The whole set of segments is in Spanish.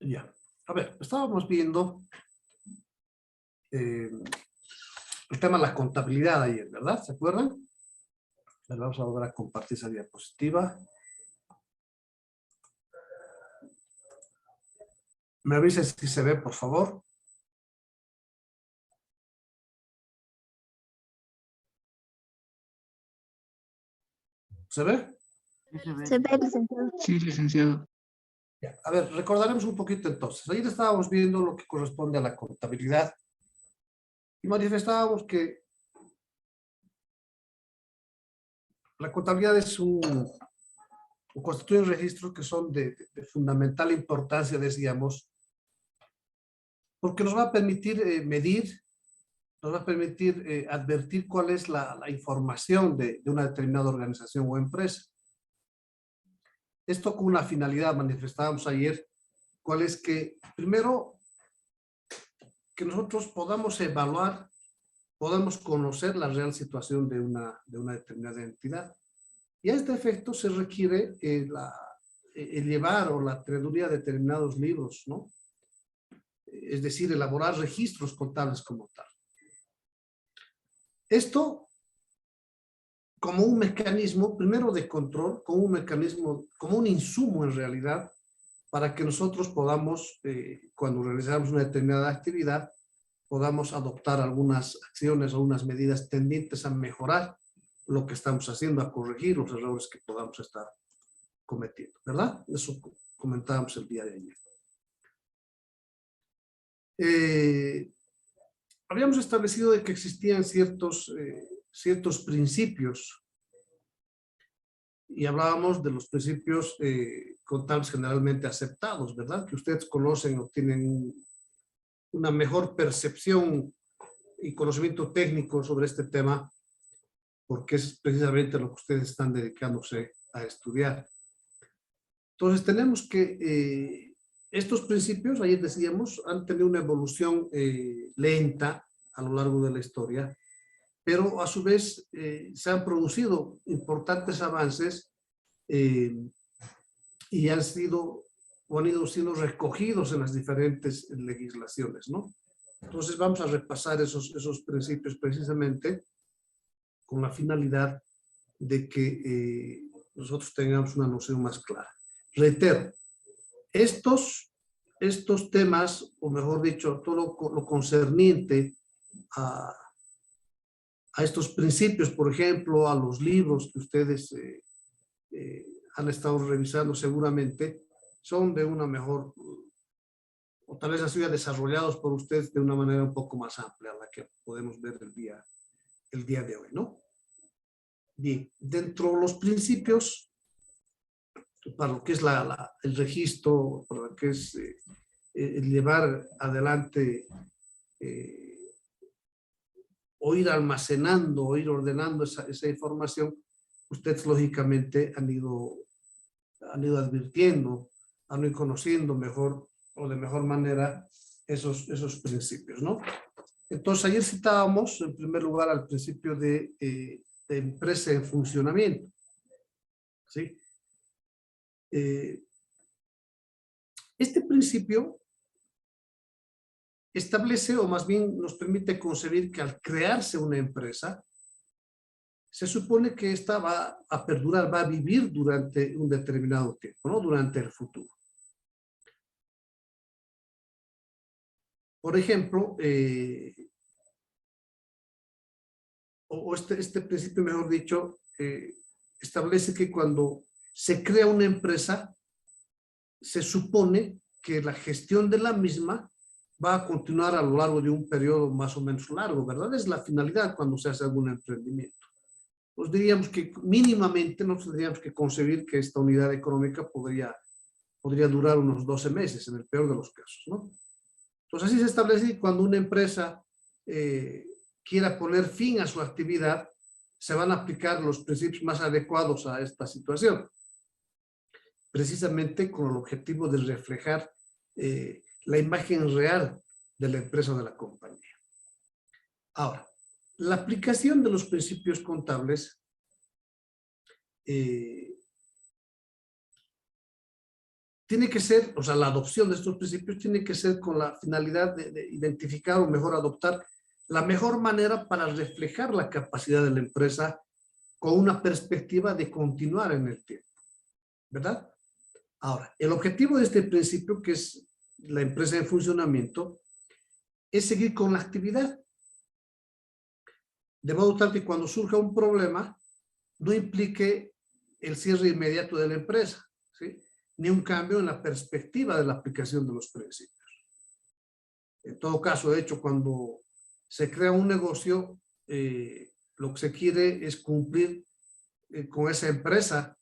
Ya. A ver, estábamos viendo el tema de la contabilidad ayer, ¿verdad? ¿Se acuerdan? Vamos a volver a compartir esa diapositiva. Me avisen si se ve, por favor. ¿Se ve? Se ve, licenciado. Sí, licenciado. Ya. A ver, recordaremos un poquito entonces. Ayer estábamos viendo lo que corresponde a la contabilidad y manifestábamos que la contabilidad es constituye registros que son de fundamental importancia, decíamos, porque nos va a permitir medir, nos va a permitir advertir cuál es la información de una determinada organización o empresa. Esto con una finalidad, manifestábamos ayer, cuál es que, primero, que nosotros podamos evaluar, podamos conocer la real situación de una determinada entidad. Y a este efecto se requiere el llevar o la teneduría de determinados libros, ¿no? Es decir, elaborar registros contables como tal. Esto como un mecanismo, primero de control, como un mecanismo, como un insumo en realidad, para que nosotros podamos, cuando realizamos una determinada actividad, podamos adoptar algunas acciones o unas medidas tendientes a mejorar lo que estamos haciendo, a corregir los errores que podamos estar cometiendo, ¿verdad? Eso comentábamos el día de ayer. Habíamos establecido de que existían ciertos principios y hablábamos de los principios contables generalmente aceptados, ¿verdad? Que ustedes conocen o tienen una mejor percepción y conocimiento técnico sobre este tema, porque es precisamente lo que ustedes están dedicándose a estudiar. Entonces tenemos que estos principios, ayer decíamos, han tenido una evolución lenta a lo largo de la historia, pero a su vez se han producido importantes avances y han ido siendo recogidos en las diferentes legislaciones, ¿no? Entonces vamos a repasar esos principios precisamente con la finalidad de que nosotros tengamos una noción más clara. Reitero, estos temas, o mejor dicho, todo lo concerniente a estos principios, por ejemplo, a los libros que ustedes han estado revisando seguramente, son de una mejor, o tal vez han sido desarrollados por ustedes de una manera un poco más amplia, a la que podemos ver el día de hoy, ¿no? Bien, dentro de los principios, para lo que es el registro, para lo que es el llevar adelante o ir almacenando, o ir ordenando esa información, ustedes lógicamente han ido advirtiendo, han ido conociendo mejor o de mejor manera esos principios, ¿no? Entonces ayer citábamos en primer lugar al principio de empresa en funcionamiento, ¿sí? Este principio establece, o más bien nos permite concebir que al crearse una empresa, se supone que esta va a perdurar, va a vivir durante un determinado tiempo, ¿no? Durante el futuro. Por ejemplo, este principio, mejor dicho, establece que cuando se crea una empresa, se supone que la gestión de la misma va a continuar a lo largo de un periodo más o menos largo, ¿verdad? Es la finalidad cuando se hace algún emprendimiento. Pues diríamos que mínimamente nos tendríamos que concebir que esta unidad económica podría durar unos 12 meses, en el peor de los casos, ¿no? Entonces así se establece que cuando una empresa quiera poner fin a su actividad, se van a aplicar los principios más adecuados a esta situación, precisamente con el objetivo de reflejar la imagen real de la empresa o de la compañía. Ahora, la aplicación de los principios contables tiene tiene que ser, o sea, la adopción de estos principios tiene que ser con la finalidad de identificar o mejor adoptar la mejor manera para reflejar la capacidad de la empresa con una perspectiva de continuar en el tiempo, ¿verdad? Ahora, el objetivo de este principio, que es la empresa en funcionamiento, es seguir con la actividad. De modo tal que cuando surja un problema, no implique el cierre inmediato de la empresa, ¿sí? Ni un cambio en la perspectiva de la aplicación de los principios. En todo caso, de hecho, cuando se crea un negocio, lo que se quiere es cumplir con esa empresa,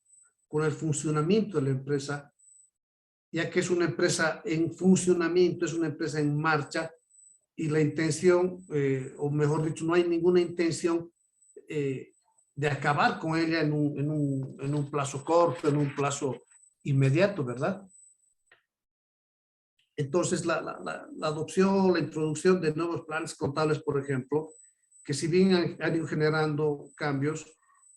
con el funcionamiento de la empresa, ya que es una empresa en funcionamiento, es una empresa en marcha, y la intención, o mejor dicho, no hay ninguna intención de acabar con ella en un plazo corto, en un plazo inmediato, ¿verdad? Entonces, la adopción, la introducción de nuevos planes contables, por ejemplo, que si bien han ido generando cambios,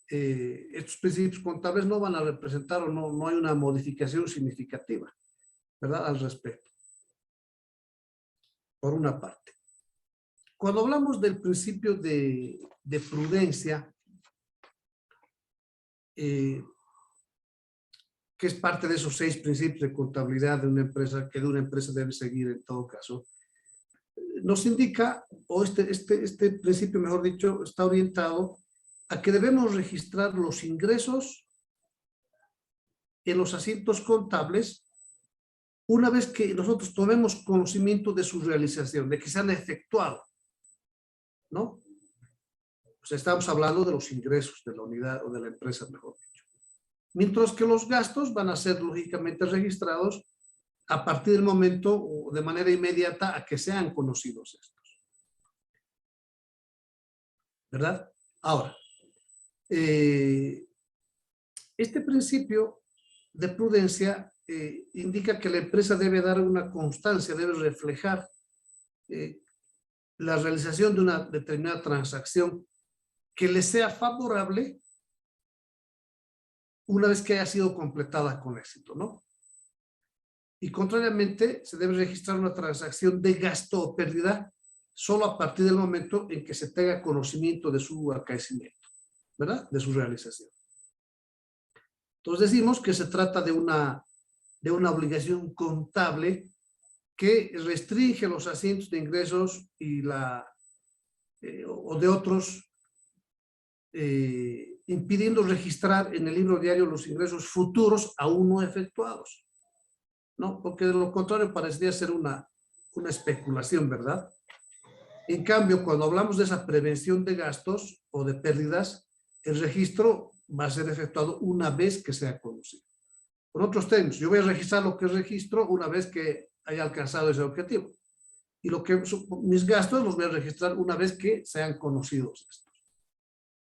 estos principios contables no van a representar o no hay una modificación significativa, ¿verdad? Al respecto. Por una parte. Cuando hablamos del principio de prudencia, que es parte de esos 6 principios de contabilidad de una empresa, que de una empresa debe seguir en todo caso, nos indica, o este principio, mejor dicho, está orientado a que debemos registrar los ingresos en los asientos contables una vez que nosotros tomemos conocimiento de su realización, de que se han efectuado, ¿no? O sea, estamos hablando de los ingresos de la unidad o de la empresa, mejor dicho. Mientras que los gastos van a ser lógicamente registrados a partir del momento o de manera inmediata a que sean conocidos estos. ¿Verdad? Ahora, este principio de prudencia indica que la empresa debe dar una constancia, debe reflejar la realización de una determinada transacción que le sea favorable una vez que haya sido completada con éxito, ¿no? Y contrariamente, se debe registrar una transacción de gasto o pérdida solo a partir del momento en que se tenga conocimiento de su acaecimiento, ¿verdad? De su realización. Entonces decimos que se trata de una obligación contable que restringe los asientos de ingresos y o de otros, impidiendo registrar en el libro diario los ingresos futuros aún no efectuados, ¿no? Porque de lo contrario parecería ser una especulación, ¿verdad? En cambio, cuando hablamos de esa prevención de gastos o de pérdidas, el registro va a ser efectuado una vez que sea conocido. Por otros términos, yo voy a registrar lo que registro una vez que haya alcanzado ese objetivo. Y mis gastos los voy a registrar una vez que sean conocidos estos.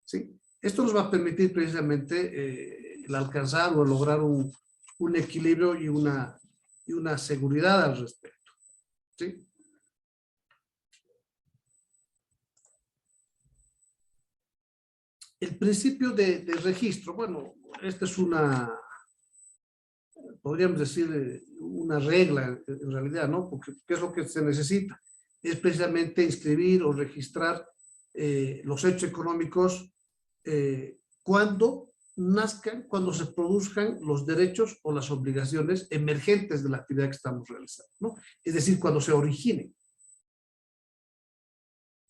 ¿Sí? Esto nos va a permitir precisamente el alcanzar o lograr un equilibrio y una seguridad al respecto. ¿Sí? El principio de registro, bueno, esta es podríamos decir, una regla en realidad, ¿no? Porque ¿qué es lo que se necesita? Es precisamente inscribir o registrar los hechos económicos cuando nazcan, cuando se produzcan los derechos o las obligaciones emergentes de la actividad que estamos realizando, ¿no? Es decir, cuando se originen,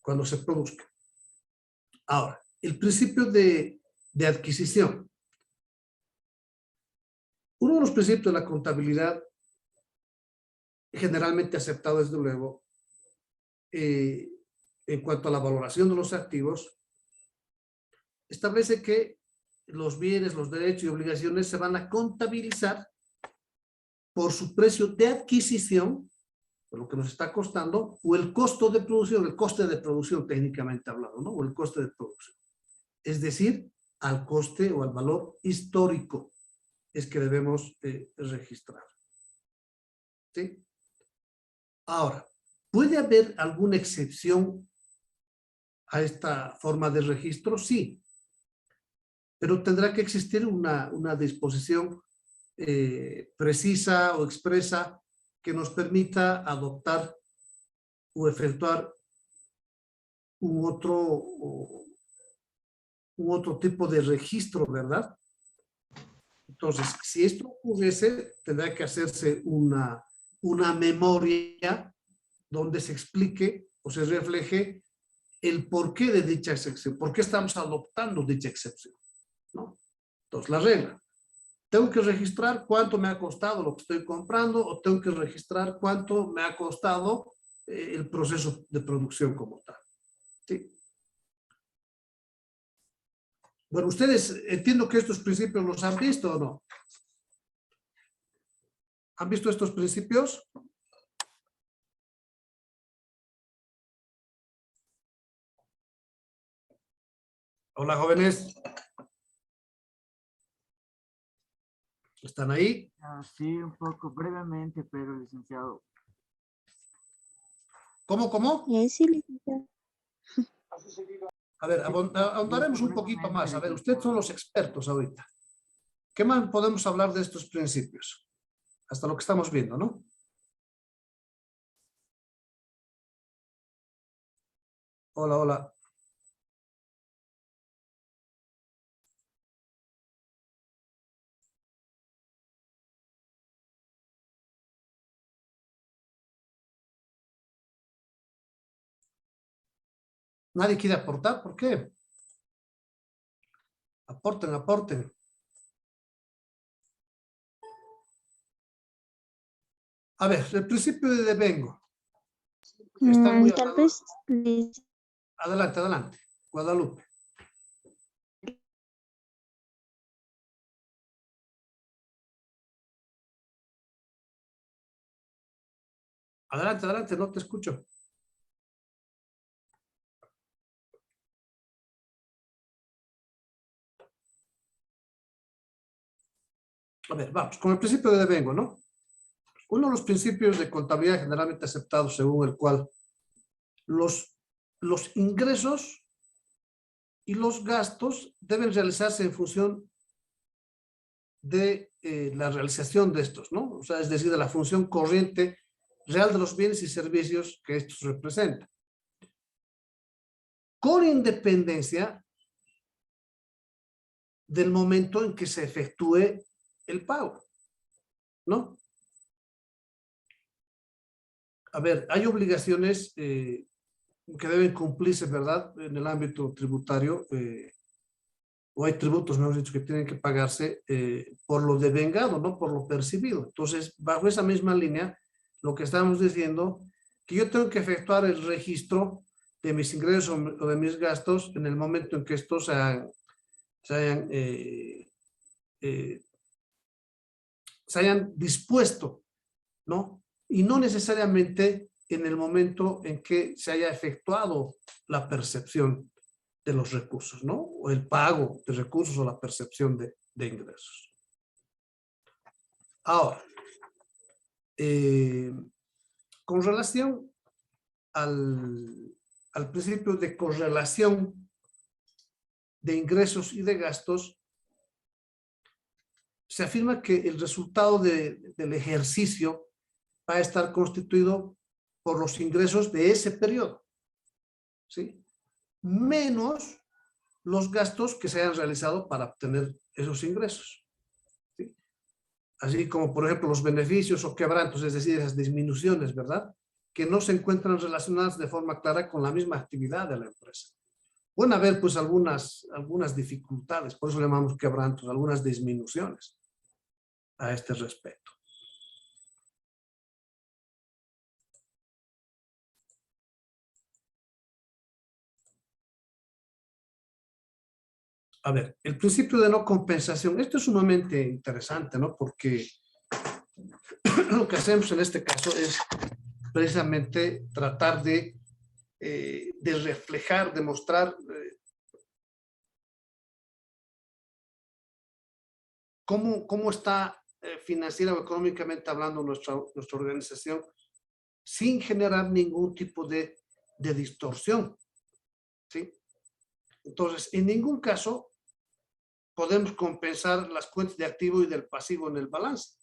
cuando se produzcan. Ahora, el principio de adquisición. Uno de los principios de la contabilidad, generalmente aceptado desde luego, en cuanto a la valoración de los activos, establece que los bienes, los derechos y obligaciones se van a contabilizar por su precio de adquisición, por lo que nos está costando, o el costo de producción, el coste de producción técnicamente hablando, ¿no? O el coste de producción. Es decir, al coste o al valor histórico es que debemos registrar. ¿Sí? Ahora, ¿puede haber alguna excepción a esta forma de registro? Sí, pero tendrá que existir una disposición precisa o expresa que nos permita adoptar o efectuar un otro tipo de registro, ¿verdad? Entonces, si esto ocurriese, tendrá que hacerse una memoria donde se explique o se refleje el porqué de dicha excepción, por qué estamos adoptando dicha excepción, ¿no? Entonces, la regla. Tengo que registrar cuánto me ha costado lo que estoy comprando o tengo que registrar cuánto me ha costado el proceso de producción como tal. ¿Sí? Bueno, ustedes entiendo que estos principios los han visto o no. ¿Han visto estos principios? Hola, jóvenes. ¿Están ahí? Sí, un poco brevemente, pero licenciado. ¿Cómo? Sí, licenciado. A ver, ahondaremos un poquito más. A ver, ustedes son los expertos ahorita. ¿Qué más podemos hablar de estos principios? Hasta lo que estamos viendo, ¿no? Hola, hola. ¿Nadie quiere aportar? ¿Por qué? Aporten, aporten. A ver, el principio de devengo. Están muy Tal hablados. vez, Adelante, adelante. Guadalupe. Adelante, adelante, no te escucho. A ver, vamos, con el principio de devengo, ¿no? Uno de los principios de contabilidad generalmente aceptados según el cual los ingresos y los gastos deben realizarse en función de la realización de estos, ¿no? O sea, es decir, de la función corriente real de los bienes y servicios que estos representan. Con independencia del momento en que se efectúe el pago, ¿no? A ver, hay obligaciones que deben cumplirse, ¿verdad? En el ámbito tributario, o hay tributos, mejor dicho, que tienen que pagarse por lo devengado, no por lo percibido. Entonces, bajo esa misma línea, lo que estamos diciendo, que yo tengo que efectuar el registro de mis ingresos o de mis gastos en el momento en que estos se hayan dispuesto, ¿no? Y no necesariamente en el momento en que se haya efectuado la percepción de los recursos, ¿no? O el pago de recursos o la percepción de ingresos. Ahora, con relación al principio de correlación de ingresos y de gastos, se afirma que el resultado del ejercicio va a estar constituido por los ingresos de ese periodo, ¿sí? Menos los gastos que se hayan realizado para obtener esos ingresos, ¿sí? Así como, por ejemplo, los beneficios o quebrantos, es decir, esas disminuciones, ¿verdad? Que no se encuentran relacionadas de forma clara con la misma actividad de la empresa. Pueden haber, pues, algunas dificultades, por eso le llamamos quebrantos, algunas disminuciones a este respecto. A ver, el principio de no compensación, esto es sumamente interesante, ¿no? Porque lo que hacemos en este caso es precisamente tratar de reflejar, de mostrar cómo está financiera o económicamente hablando nuestra organización sin generar ningún tipo de distorsión, ¿sí? Entonces, en ningún caso podemos compensar las cuentas de activo y del pasivo en el balance.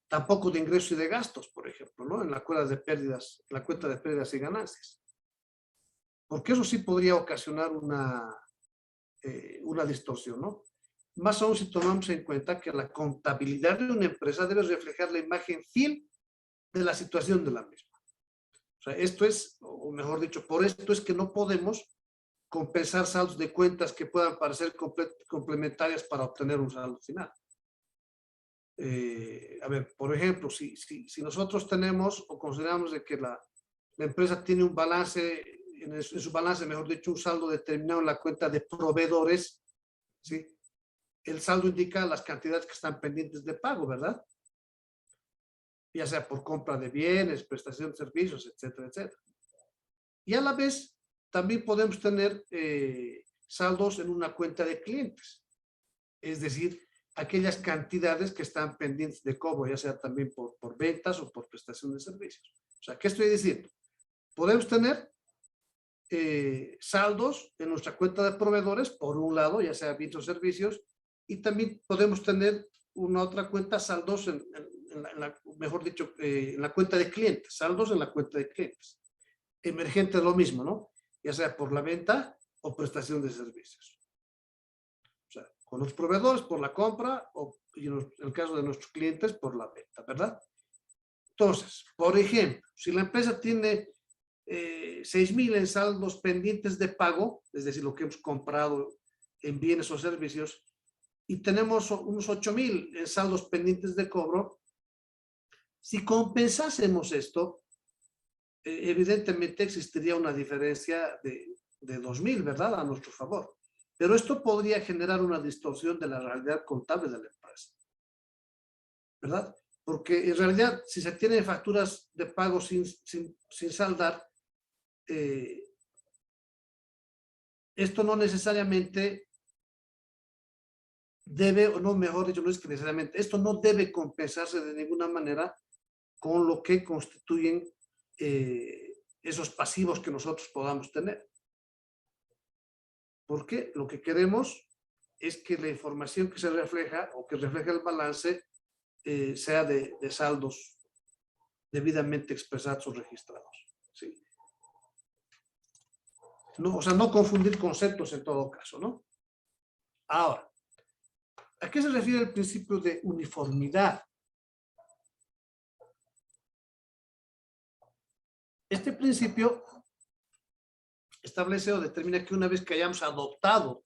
Tampoco de ingresos y de gastos, por ejemplo, ¿no? En la cuenta de pérdidas, y ganancias. Porque eso sí podría ocasionar una distorsión, ¿no? Más aún si tomamos en cuenta que la contabilidad de una empresa debe reflejar la imagen fiel de la situación de la misma. O sea, esto es, o mejor dicho, por esto es que no podemos compensar saldos de cuentas que puedan parecer complementarias para obtener un saldo final. A ver, por ejemplo, si nosotros tenemos o consideramos de que la empresa tiene un balance, en su balance, mejor dicho, un saldo determinado en la cuenta de proveedores, ¿sí? El saldo indica las cantidades que están pendientes de pago, ¿verdad? Ya sea por compra de bienes, prestación de servicios, etcétera, etcétera. Y a la vez, también podemos tener saldos en una cuenta de clientes. Es decir, aquellas cantidades que están pendientes de cobro, ya sea también por ventas o por prestación de servicios. O sea, ¿qué estoy diciendo? Podemos tener saldos en nuestra cuenta de proveedores, por un lado, ya sea bienes o servicios, y también podemos tener una otra cuenta, saldos mejor dicho, en la cuenta de clientes, saldos en la cuenta de clientes. Emergente es lo mismo, ¿no? Ya sea por la venta o prestación de servicios. O sea, con los proveedores por la compra o, y en el caso de nuestros clientes, por la venta, ¿verdad? Entonces, por ejemplo, si la empresa tiene 6,000 en saldos pendientes de pago, es decir, lo que hemos comprado en bienes o servicios, y tenemos unos 8,000 en saldos pendientes de cobro, si compensásemos esto, evidentemente existiría una diferencia de 2,000, ¿verdad? A nuestro favor. Pero esto podría generar una distorsión de la realidad contable de la empresa, ¿verdad? Porque en realidad, si se tienen facturas de pago sin saldar, esto no necesariamente debe, o no, mejor dicho, no es que necesariamente, esto no debe compensarse de ninguna manera con lo que constituyen esos pasivos que nosotros podamos tener. Porque lo que queremos es que la información que se refleja o que refleja el balance sea de saldos debidamente expresados o registrados. ¿Sí? No, o sea, no confundir conceptos en todo caso, ¿no? Ahora, ¿a qué se refiere el principio de uniformidad? Este principio establece o determina que una vez que hayamos adoptado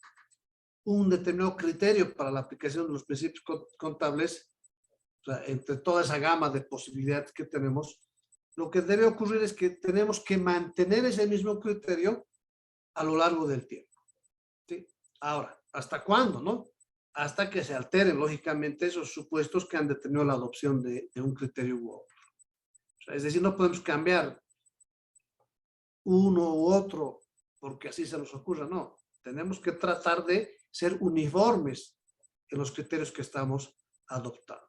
un determinado criterio para la aplicación de los principios contables, o sea, entre toda esa gama de posibilidades que tenemos, lo que debe ocurrir es que tenemos que mantener ese mismo criterio a lo largo del tiempo. ¿Sí? Ahora, ¿hasta cuándo, no? Hasta que se alteren, lógicamente, esos supuestos que han determinado la adopción de un criterio u otro. O sea, es decir, no podemos cambiar uno u otro porque así se nos ocurra, no. Tenemos que tratar de ser uniformes en los criterios que estamos adoptando.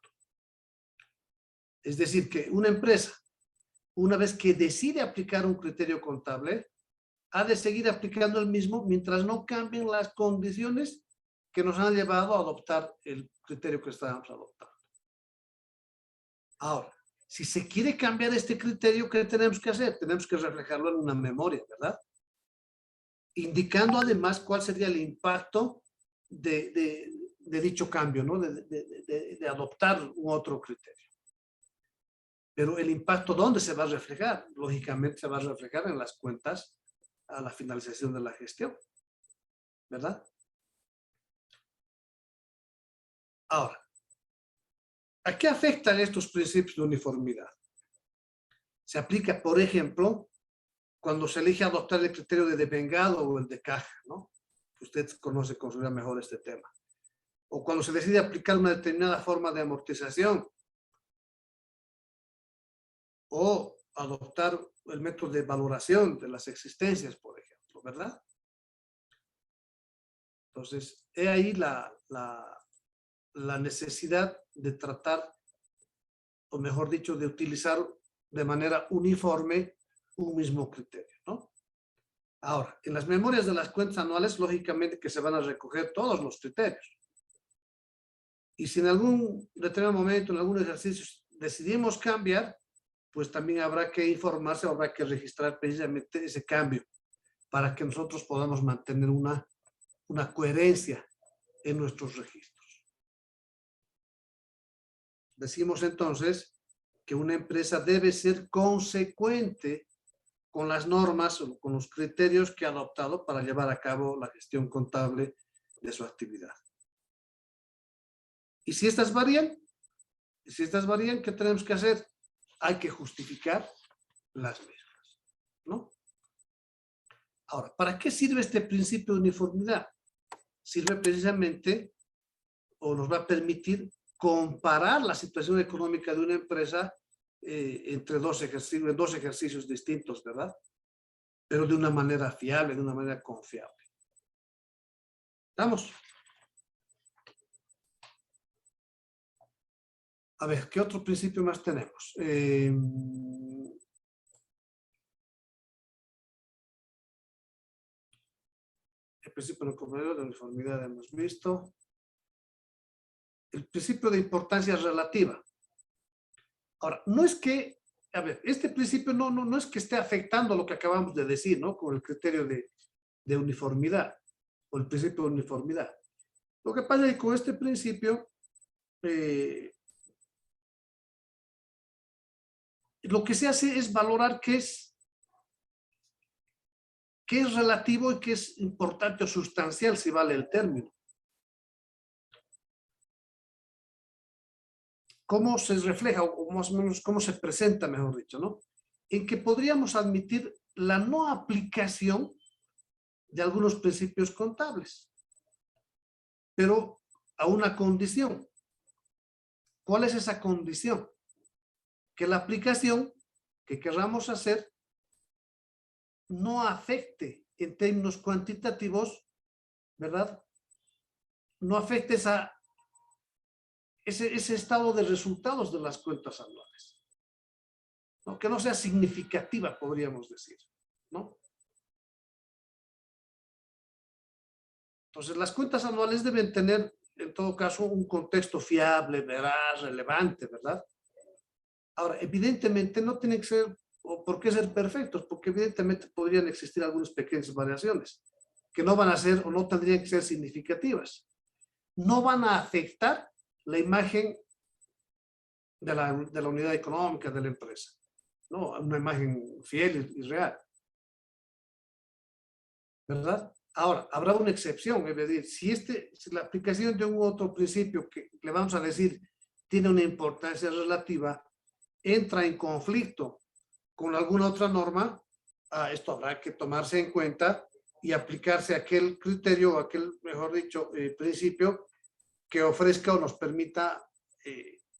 Es decir, que una empresa, una vez que decide aplicar un criterio contable, ha de seguir aplicando el mismo mientras no cambien las condiciones que nos han llevado a adoptar el criterio que estábamos adoptando. Ahora, si se quiere cambiar este criterio, ¿qué tenemos que hacer? Tenemos que reflejarlo en una memoria, ¿verdad? Indicando además cuál sería el impacto de dicho cambio, ¿no? De adoptar un otro criterio. Pero el impacto, ¿dónde se va a reflejar? Lógicamente se va a reflejar en las cuentas a la finalización de la gestión, ¿verdad? Ahora, ¿a qué afectan estos principios de uniformidad? Se aplica, por ejemplo, cuando se elige adoptar el criterio de devengado o el de caja, ¿no? Usted conoce, considera mejor este tema. O cuando se decide aplicar una determinada forma de amortización, o adoptar el método de valoración de las existencias, por ejemplo, ¿verdad? Entonces, he ahí la necesidad de tratar, o mejor dicho, de utilizar de manera uniforme un mismo criterio, ¿no? Ahora, en las memorias de las cuentas anuales, lógicamente que se van a recoger todos los criterios. Y si en algún determinado momento, en algún ejercicio, decidimos cambiar, pues también habrá que informarse, habrá que registrar precisamente ese cambio para que nosotros podamos mantener una coherencia en nuestros registros. Decimos entonces que una empresa debe ser consecuente con las normas o con los criterios que ha adoptado para llevar a cabo la gestión contable de su actividad. Y si estas varían, ¿qué tenemos que hacer? Hay que justificar las mismas, ¿no? Ahora, ¿para qué sirve este principio de uniformidad? Sirve precisamente, o nos va a permitir comparar la situación económica de una empresa entre dos ejercicios distintos, ¿verdad? Pero de una manera fiable, de una manera confiable. ¿Estamos? A ver, ¿qué otro principio más tenemos? El principio de convenio de uniformidad hemos visto. El principio de importancia relativa. Ahora, no es que, a ver, este principio no es que esté afectando lo que acabamos de decir, ¿no? Con el criterio de uniformidad, o el principio de uniformidad. Lo que pasa es que con este principio, lo que se hace es valorar qué es relativo y qué es importante o sustancial, si vale el término. ¿Cómo se refleja, o más o menos cómo se presenta, mejor dicho, ¿no? En que podríamos admitir la no aplicación de algunos principios contables, pero a una condición. ¿Cuál es esa condición? Que la aplicación que queramos hacer no afecte en términos cuantitativos, ¿verdad? No afecte ese estado de resultados de las cuentas anuales, ¿no? Que no sea significativa, podríamos decir, ¿no? Entonces, las cuentas anuales deben tener, en todo caso, un contexto fiable, veraz, relevante, ¿verdad? Ahora, evidentemente no tienen que ser, o por qué ser perfectos, porque evidentemente podrían existir algunas pequeñas variaciones que no van a ser o no tendrían que ser significativas. No van a afectar la imagen de la unidad económica de la empresa, ¿no? Una imagen fiel y real, ¿verdad? Ahora, habrá una excepción, es decir, si la aplicación de un otro principio que le vamos a decir tiene una importancia relativa, entra en conflicto con alguna otra norma, esto habrá que tomarse en cuenta y aplicarse aquel criterio, aquel, mejor dicho, principio que ofrezca o nos permita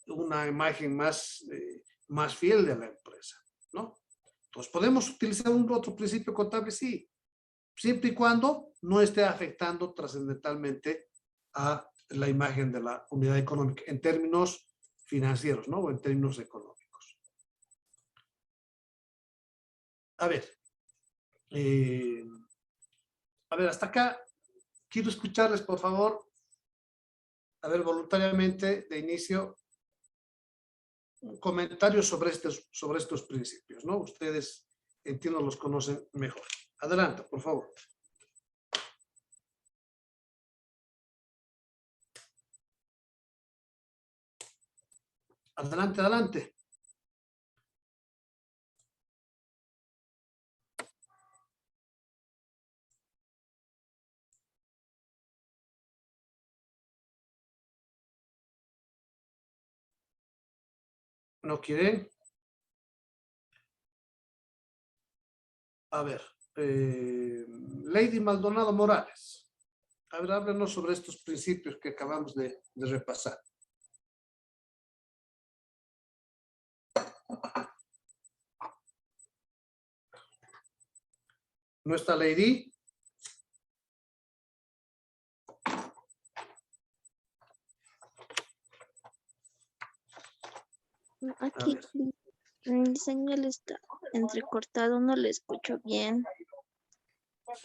una imagen más fiel de la empresa, ¿no? Entonces, ¿podemos utilizar un otro principio contable? Sí, siempre y cuando no esté afectando trascendentalmente a la imagen de la unidad económica en términos financieros, ¿no? O en términos económicos. A ver, hasta acá quiero escucharles, por favor, a ver, voluntariamente, de inicio, un comentario sobre estos principios, ¿no? Ustedes, entiendo, los conocen mejor. Adelante, por favor. Adelante, adelante. ¿No quieren? A ver, Lady Maldonado Morales. A ver, háblenos sobre estos principios que acabamos de repasar. ¿No está Lady? Aquí el señal está entrecortado, no le escucho bien.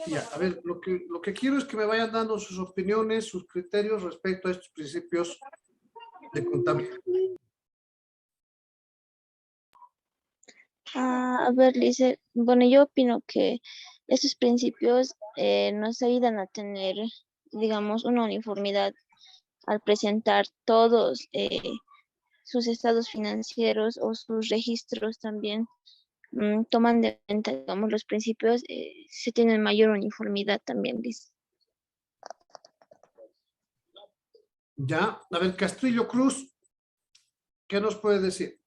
Ya, a ver, lo que quiero es que me vayan dando sus opiniones, sus criterios respecto a estos principios de contabilidad. A ver, Lice, bueno, yo opino que estos principios nos ayudan a tener, digamos, una uniformidad al presentar todos sus estados financieros o sus registros también. Toman de cuenta, digamos, los principios, se tiene mayor uniformidad también, Lice. Ya, a ver, Castillo Cruz, ¿qué nos puede decir?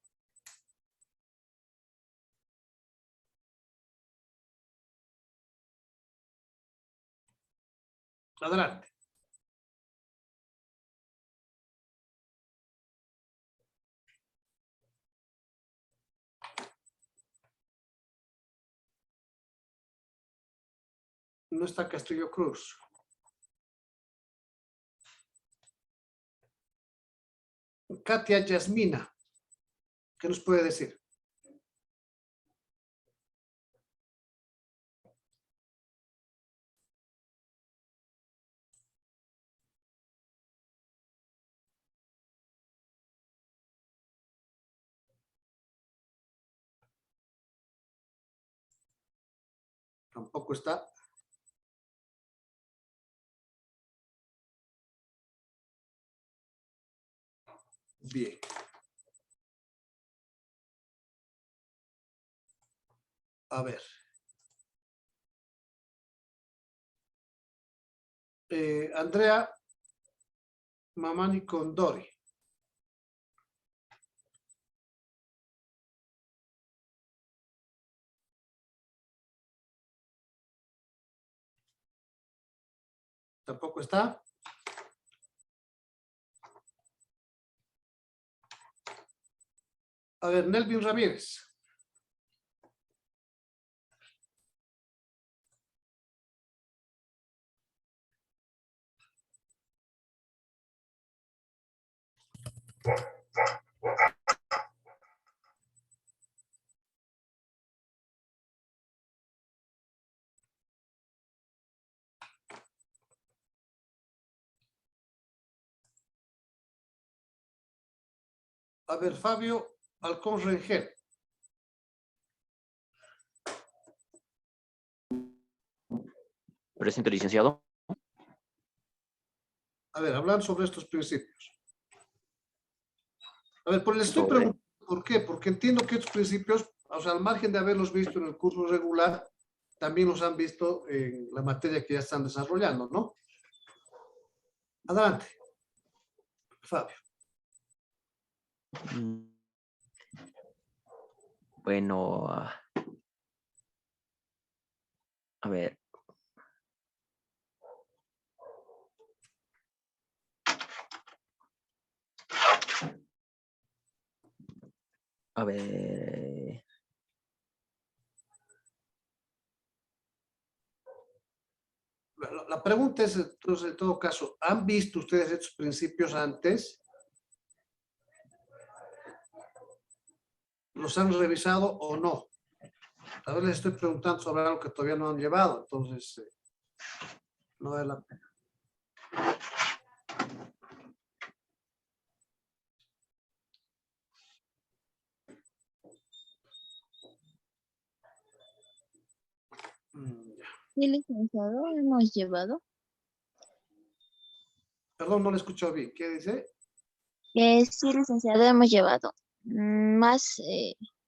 Adelante. No está Castillo Cruz. Katia Yasmina, ¿qué nos puede decir? Tampoco está. Bien. A ver. Andrea Mamani Condori. Tampoco está. A ver, Nelvin Ramírez. A ver, Fabio Alcón Rengel. Presente, licenciado. A ver, hablar sobre estos principios. A ver, pues les estoy Sobre. preguntando por qué, porque entiendo que estos principios, o sea, al margen de haberlos visto en el curso regular, también los han visto en la materia que ya están desarrollando, ¿no? Adelante, Fabio. Bueno, a ver. A ver. La pregunta es, entonces, en todo caso, ¿han visto ustedes estos principios antes? ¿Los han revisado o no? A ver, les estoy preguntando sobre algo que todavía no han llevado, entonces no vale la pena. Ya. Sí, licenciado, hemos llevado. Perdón, no le escucho bien. ¿Qué dice? Sí, licenciado, hemos llevado. Más,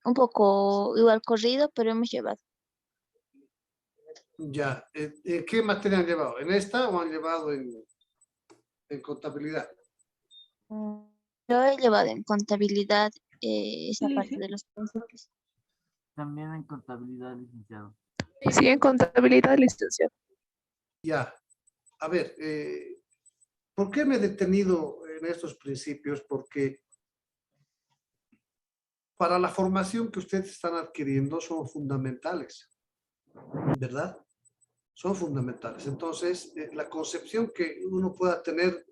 un poco igual corrido, pero hemos llevado. Ya. ¿En qué materia han llevado? ¿En esta o han llevado en contabilidad? Yo he llevado en contabilidad esa Sí, parte sí. de los principios. También en contabilidad, licenciado. Sí, en contabilidad, licenciado. Ya. A ver, ¿por qué me he detenido en estos principios? Porque para la formación que ustedes están adquiriendo son fundamentales, ¿verdad? Son fundamentales. Entonces, la concepción que uno pueda tener,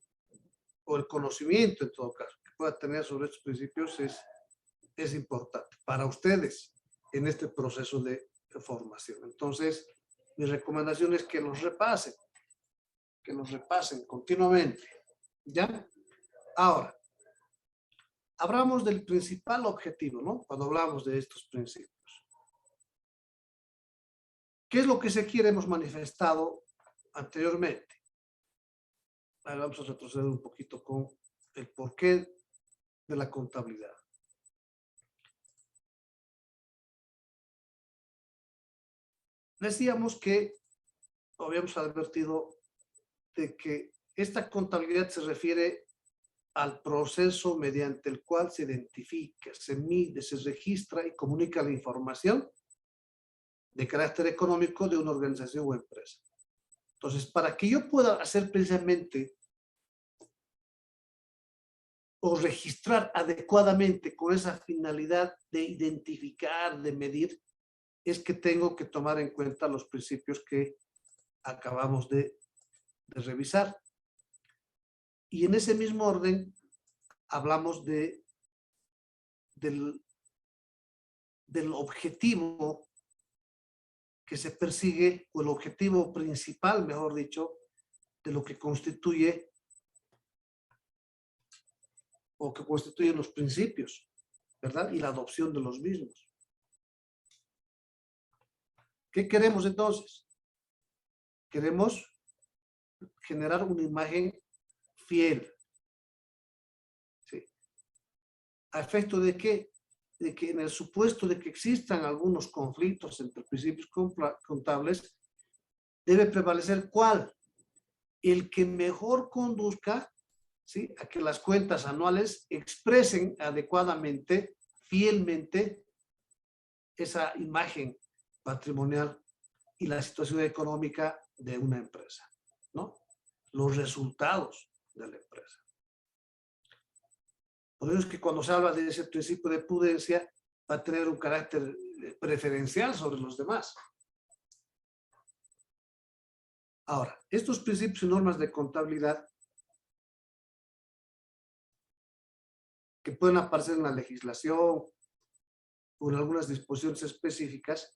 o el conocimiento en todo caso, que pueda tener sobre estos principios es importante para ustedes en este proceso de formación. Entonces, Mi recomendación es que los repasen continuamente, ¿ya? Ahora, hablamos del principal objetivo, ¿no? Cuando hablamos de estos principios. ¿Qué es lo que se quiere? Hemos manifestado anteriormente. Ahora vamos a retroceder un poquito con el porqué de la contabilidad. Decíamos que habíamos advertido de que esta contabilidad se refiere al proceso mediante el cual se identifica, se mide, se registra y comunica la información de carácter económico de una organización o empresa. Entonces, para que yo pueda hacer precisamente o registrar adecuadamente con esa finalidad de identificar, de medir, es que tengo que tomar en cuenta los principios que acabamos de revisar. Y en ese mismo orden hablamos del objetivo que se persigue, o el objetivo principal, mejor dicho, de lo que constituye o que constituyen los principios, ¿verdad? Y la adopción de los mismos. ¿Qué queremos entonces? Queremos generar una imagen fiel. ¿Sí? ¿A efecto de qué? De que en el supuesto de que existan algunos conflictos entre principios contables, debe prevalecer ¿cuál? El que mejor conduzca, ¿sí?, a que las cuentas anuales expresen adecuadamente, fielmente, esa imagen patrimonial y la situación económica de una empresa, ¿no? Los resultados de la empresa. Por eso es que cuando se habla de ese principio de prudencia, va a tener un carácter preferencial sobre los demás. Ahora, estos principios y normas de contabilidad que pueden aparecer en la legislación o en algunas disposiciones específicas,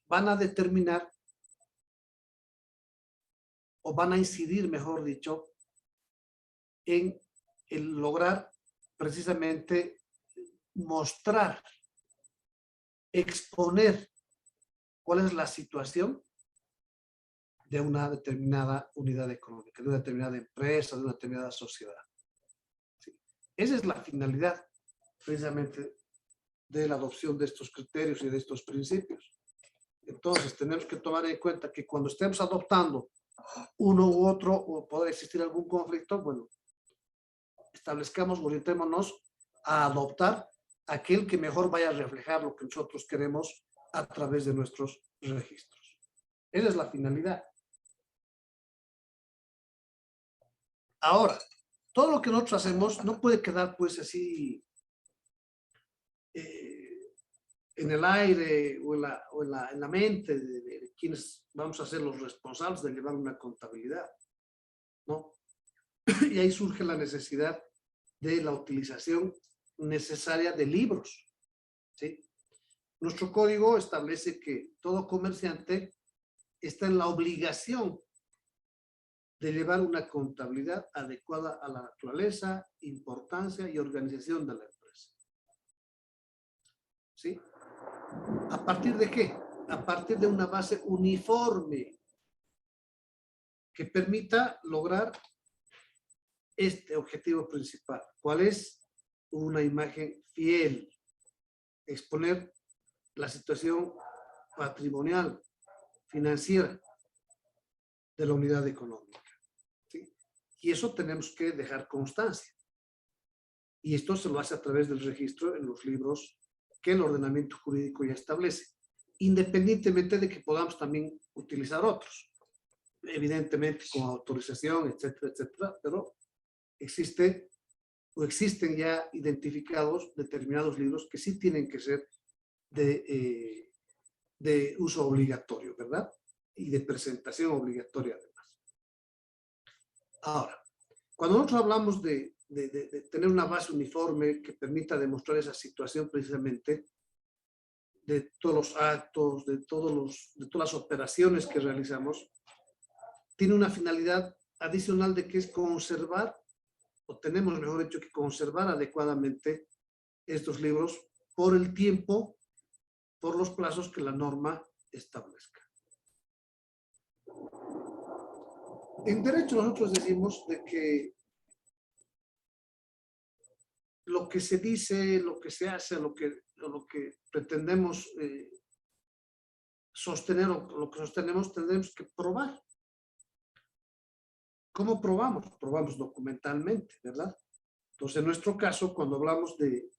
van a determinar o van a incidir, mejor dicho, en el lograr precisamente mostrar, exponer cuál es la situación de una determinada unidad económica, de una determinada empresa, de una determinada sociedad. ¿Sí? Esa es la finalidad precisamente de la adopción de estos criterios y de estos principios. Entonces tenemos que tomar en cuenta que cuando estemos adoptando uno u otro o podrá existir algún conflicto, bueno, establezcamos, orientémonos a adoptar aquel que mejor vaya a reflejar lo que nosotros queremos a través de nuestros registros. Esa es la finalidad. Ahora, todo lo que nosotros hacemos no puede quedar pues así en el aire o en la mente de quienes vamos a ser los responsables de llevar una contabilidad, ¿no? Y ahí surge la necesidad de la utilización necesaria de libros, ¿sí? Nuestro código establece que todo comerciante está en la obligación de llevar una contabilidad adecuada a la naturaleza, importancia y organización de la empresa. ¿Sí? ¿A partir de qué? A partir de una base uniforme que permita lograr este objetivo principal. ¿Cuál es? Una imagen fiel. Exponer la situación patrimonial, financiera de la unidad económica. ¿Sí? Y eso tenemos que dejar constancia. Y esto se lo hace a través del registro en los libros que el ordenamiento jurídico ya establece, independientemente de que podamos también utilizar otros, evidentemente con autorización, etcétera, etcétera, pero existen ya identificados determinados libros que sí tienen que ser de uso obligatorio, ¿verdad? Y de presentación obligatoria además. Ahora, cuando nosotros hablamos de tener una base uniforme que permita demostrar esa situación precisamente, de todos los actos, de todas las operaciones que realizamos, tiene una finalidad adicional de que es conservar, o tenemos, mejor dicho, que conservar adecuadamente estos libros por el tiempo, por los plazos que la norma establezca. En derecho nosotros decimos de que lo que se dice, lo que se hace, lo que pretendemos sostener o lo que sostenemos, tendremos que probar. ¿Cómo probamos? Probamos documentalmente, ¿verdad? Entonces, en nuestro caso, cuando hablamos de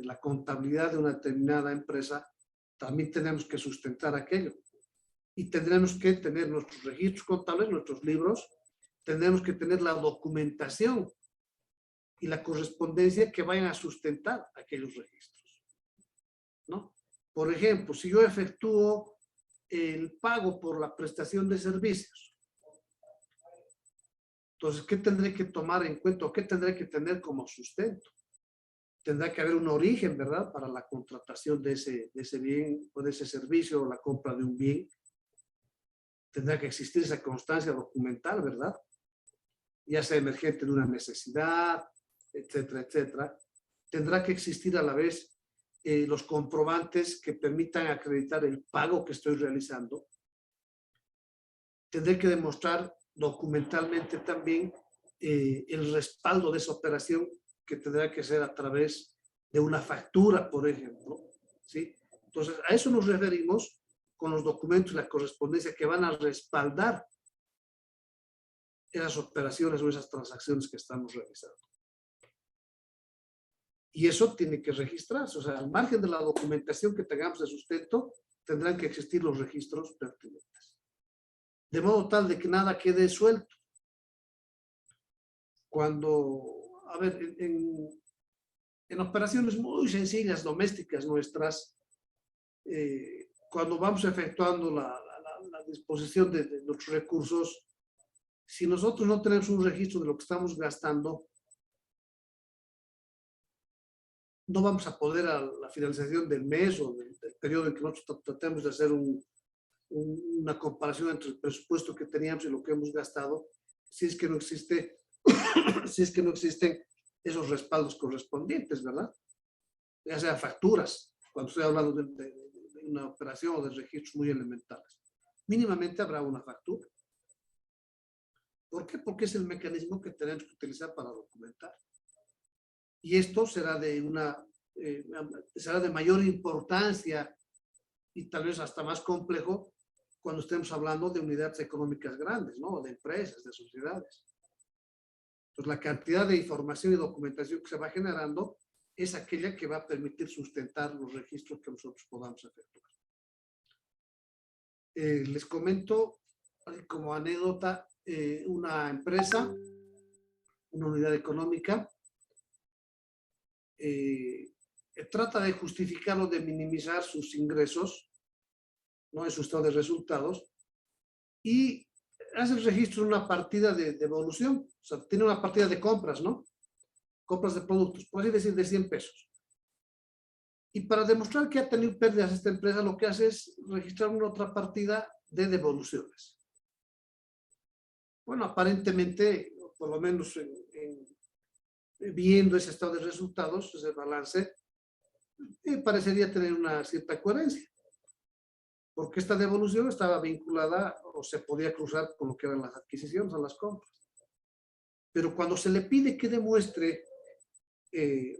la contabilidad de una determinada empresa, también tenemos que sustentar aquello. Y tendremos que tener nuestros registros contables, nuestros libros, tendremos que tener la documentación y la correspondencia que vayan a sustentar aquellos registros, ¿no? Por ejemplo, si yo efectúo el pago por la prestación de servicios, entonces, ¿qué tendré que tomar en cuenta o qué tendré que tener como sustento? Tendrá que haber un origen, ¿verdad?, para la contratación de ese bien o de ese servicio o la compra de un bien. Tendrá que existir esa constancia documental, ¿verdad? Ya sea emergente de una necesidad, etcétera, etcétera. Tendrá que existir a la vez los comprobantes que permitan acreditar el pago que estoy realizando. Tendré que demostrar documentalmente también el respaldo de esa operación, que tendrá que ser a través de una factura, por ejemplo, ¿sí? Entonces, a eso nos referimos con los documentos y la correspondencia que van a respaldar esas operaciones o esas transacciones que estamos realizando. Y eso tiene que registrarse, o sea, al margen de la documentación que tengamos de sustento, tendrán que existir los registros pertinentes. De modo tal de que nada quede suelto. Cuando, a ver, en operaciones muy sencillas, domésticas nuestras, cuando vamos efectuando la disposición de nuestros recursos, si nosotros no tenemos un registro de lo que estamos gastando, no vamos a poder a la finalización del mes o del periodo en que nosotros tratemos de hacer una comparación entre el presupuesto que teníamos y lo que hemos gastado, si es que no existe, si es que no existen esos respaldos correspondientes, ¿verdad? Ya sea facturas, cuando estoy hablando de una operación o de registros muy elementales. Mínimamente habrá una factura. ¿Por qué? Porque es el mecanismo que tenemos que utilizar para documentar. Y esto será será de mayor importancia y tal vez hasta más complejo cuando estemos hablando de unidades económicas grandes, ¿no? De empresas, de sociedades. Entonces, la cantidad de información y documentación que se va generando es aquella que va a permitir sustentar los registros que nosotros podamos efectuar. Les comento, como anécdota, una empresa, una unidad económica, trata de justificar o de minimizar sus ingresos, ¿no?, en su estado de resultados, y hace el registro de una partida de devolución, o sea, tiene una partida de compras, ¿no? Compras de productos, por así decir, de 100 pesos. Y para demostrar que ha tenido pérdidas esta empresa, lo que hace es registrar una otra partida de devoluciones. Bueno, aparentemente, por lo menos viendo ese estado de resultados, ese balance, parecería tener una cierta coherencia, porque esta devolución estaba vinculada o se podía cruzar con lo que eran las adquisiciones o las compras. Pero cuando se le pide que demuestre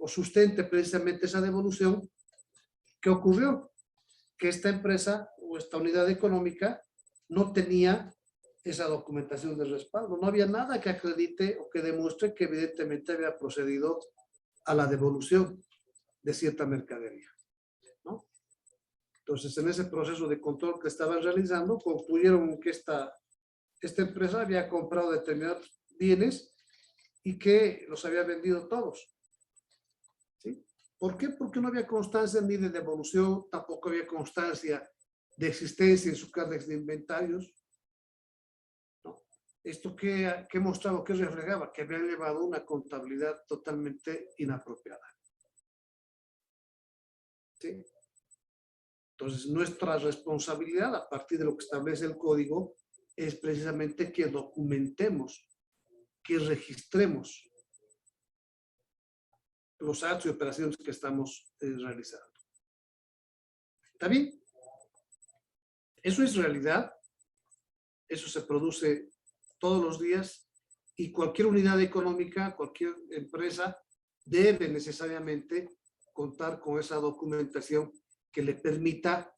o sustente precisamente esa devolución, ¿qué ocurrió? Que esta empresa o esta unidad económica no tenía esa documentación de respaldo. No había nada que acredite o que demuestre que evidentemente había procedido a la devolución de cierta mercadería, ¿no? Entonces, en ese proceso de control que estaban realizando, concluyeron que esta empresa había comprado determinados bienes y que los había vendido todos. ¿Sí? ¿Por qué? Porque no había constancia ni de devolución, tampoco había constancia de existencia en su carnet de inventarios. ¿No? ¿Esto qué mostraba, qué reflejaba? Que habían llevado una contabilidad totalmente inapropiada. ¿Sí? Entonces, nuestra responsabilidad a partir de lo que establece el código es precisamente que documentemos, que registremos los actos y operaciones que estamos realizando. ¿Está bien? Eso es realidad. Eso se produce todos los días y cualquier unidad económica, cualquier empresa debe necesariamente contar con esa documentación que le permita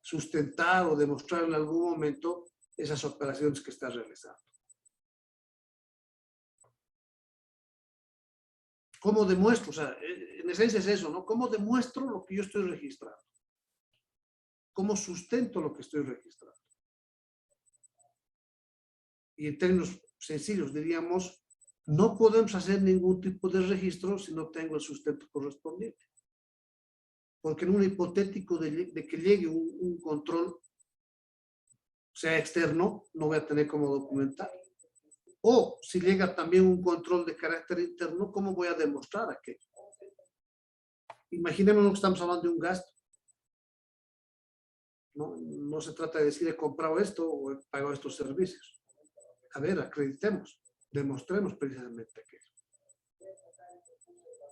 sustentar o demostrar en algún momento esas operaciones que está realizando. ¿Cómo demuestro? O sea, en esencia es eso, ¿no? ¿Cómo demuestro lo que yo estoy registrando? ¿Cómo sustento lo que estoy registrando? Y en términos sencillos diríamos, no podemos hacer ningún tipo de registro si no tengo el sustento correspondiente. Porque en un hipotético de que llegue un control, sea externo, no voy a tener cómo documentar. O si llega también un control de carácter interno, ¿cómo voy a demostrar aquello? Imaginemos que estamos hablando de un gasto. No se trata de decir he comprado esto o he pagado estos servicios. A ver, acreditemos, demostremos precisamente aquello.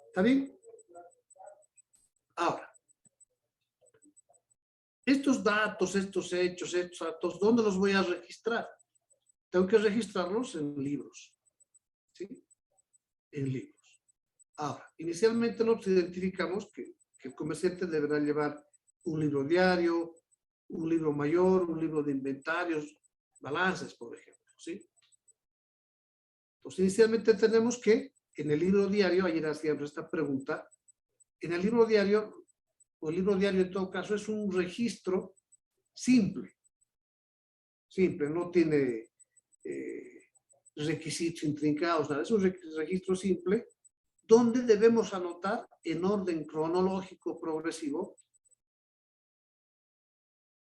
¿Está bien? Ahora, estos datos, estos hechos, estos datos, ¿dónde los voy a registrar? Tengo que registrarlos en libros. ¿Sí? En libros. Ahora, inicialmente nosotros identificamos que el comerciante deberá llevar un libro diario, un libro mayor, un libro de inventarios, balances, por ejemplo. ¿Sí? Entonces, inicialmente tenemos que en el libro diario, ayer hacíamos esta pregunta, en el libro diario, o el libro diario en todo caso, es un registro simple. Simple, no tiene requisitos intrincados, nada. Es un registro simple donde debemos anotar en orden cronológico progresivo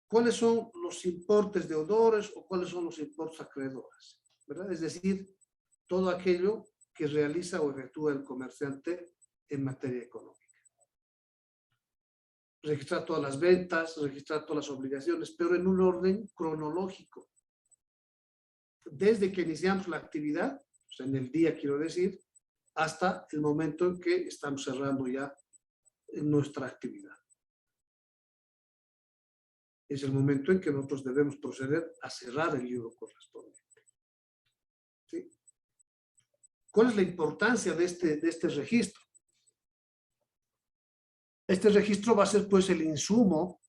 cuáles son los importes deudores o cuáles son los importes acreedores, ¿verdad? Es decir, todo aquello que realiza o efectúa el comerciante en materia económica. Registrar todas las ventas, registrar todas las obligaciones, pero en un orden cronológico. Desde que iniciamos la actividad, o sea, en el día quiero decir, hasta el momento en que estamos cerrando ya nuestra actividad. Es el momento en que nosotros debemos proceder a cerrar el libro correspondiente. ¿Sí? ¿Cuál es la importancia de este registro? Este registro va a ser pues el insumo,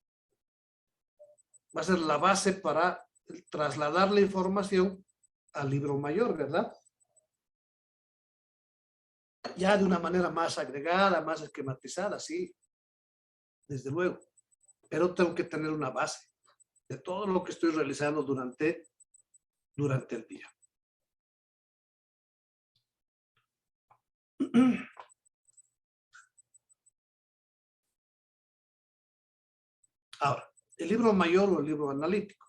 va a ser la base para trasladar la información al libro mayor, ¿verdad? Ya de una manera más agregada, más esquematizada, sí, desde luego. Pero tengo que tener una base de todo lo que estoy realizando durante el día. Ahora, el libro mayor o el libro analítico.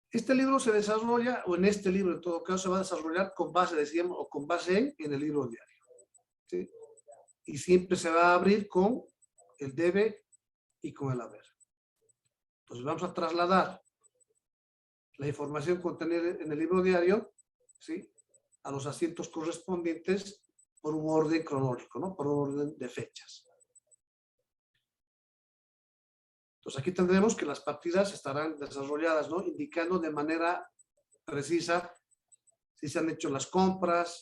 Este libro se desarrolla, o en este libro en todo caso se va a desarrollar con base, decíamos, o con base en el libro diario. ¿Sí? Y siempre se va a abrir con el debe y con el haber. Entonces vamos a trasladar la información contenida en el libro diario, ¿sí?, a los asientos correspondientes por un orden cronológico, ¿no? Por un orden de fechas. Entonces aquí tendremos que las partidas estarán desarrolladas, ¿no?, indicando de manera precisa si se han hecho las compras,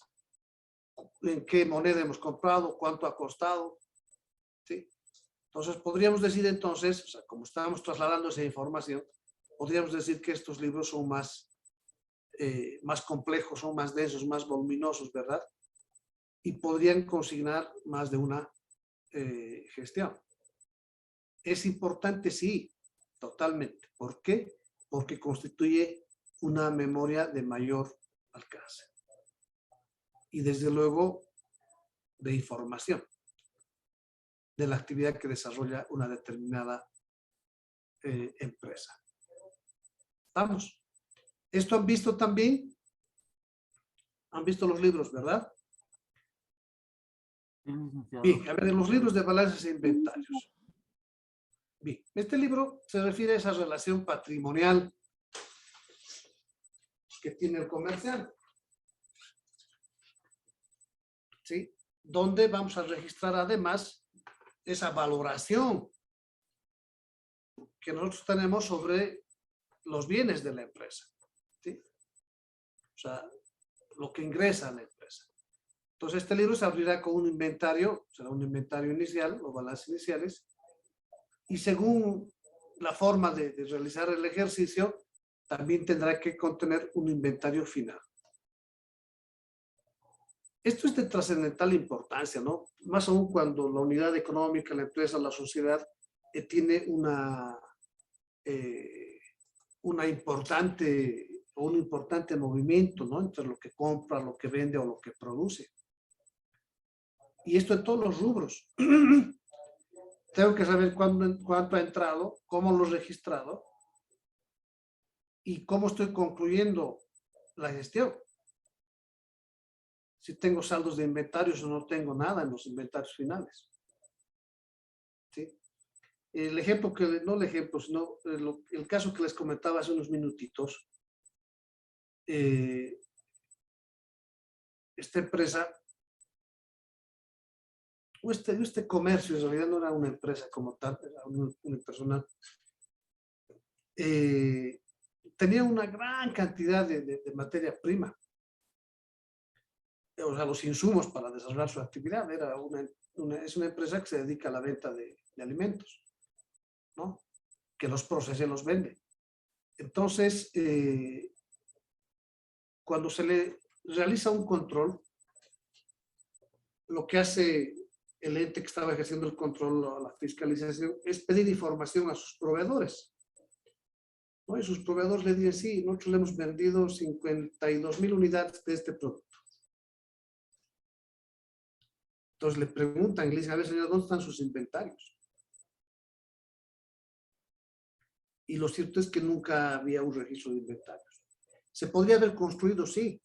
en qué moneda hemos comprado, cuánto ha costado, ¿sí? Entonces podríamos decir entonces, o sea, como estábamos trasladando esa información, podríamos decir que estos libros son más complejos, son más densos, más voluminosos, ¿verdad? Y podrían consignar más de una gestión. Es importante, sí, totalmente. ¿Por qué? Porque constituye una memoria de mayor alcance. Y desde luego, de información de la actividad que desarrolla una determinada empresa. ¿Vamos? Esto han visto también. Han visto los libros, ¿verdad? Sí, licenciado. Bien, a ver, en los libros de balances e inventarios. Bien, este libro se refiere a esa relación patrimonial que tiene el comerciante, ¿sí? Donde vamos a registrar además esa valoración que nosotros tenemos sobre los bienes de la empresa, ¿sí? O sea, lo que ingresa a la empresa. Entonces, este libro se abrirá con un inventario, será un inventario inicial, los balances iniciales, y según la forma de realizar el ejercicio, también tendrá que contener un inventario final. Esto es de trascendental importancia, ¿no? Más aún cuando la unidad económica, la empresa, la sociedad tiene un importante movimiento, ¿no? Entre lo que compra, lo que vende o lo que produce. Y esto en todos los rubros. Tengo que saber cuánto ha entrado, cómo lo he registrado y cómo estoy concluyendo la gestión. Si tengo saldos de inventarios o no tengo nada en los inventarios finales. ¿Sí? El ejemplo no el ejemplo, sino el caso que les comentaba hace unos minutitos. Esta empresa, o este comercio, en realidad no era una empresa como tal, era una persona, tenía una gran cantidad de materia prima. O sea, los insumos para desarrollar su actividad. Es una empresa que se dedica a la venta de alimentos, ¿no? Que los procesa y los vende. Entonces, cuando se le realiza un control, lo que hace el ente que estaba ejerciendo el control o la fiscalización es pedir información a sus proveedores, ¿no? Y sus proveedores le dicen, sí, nosotros le hemos vendido 52,000 unidades de este producto. Entonces le preguntan, le dicen, a ver, señor, ¿dónde están sus inventarios? Y lo cierto es que nunca había un registro de inventarios. Se podría haber construido, sí,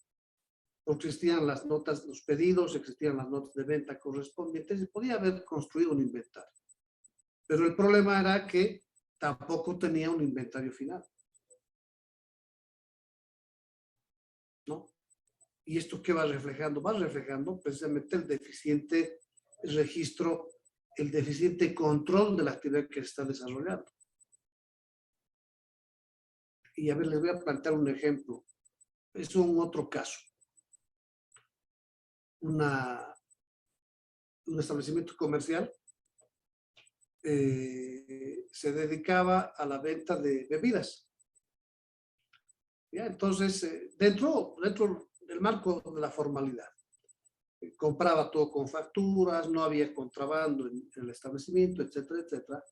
porque existían las notas, los pedidos, existían las notas de venta correspondientes, se podía haber construido un inventario. Pero el problema era que tampoco tenía un inventario final, ¿no? ¿Y esto qué va reflejando? Va reflejando precisamente el deficiente registro, el deficiente control de la actividad que se está desarrollando. Y a ver, les voy a plantear un ejemplo. Es un otro caso. Un establecimiento comercial se dedicaba a la venta de bebidas. ¿Ya? Entonces, dentro del marco de la formalidad, compraba todo con facturas, no había contrabando en el establecimiento, etcétera, etcétera.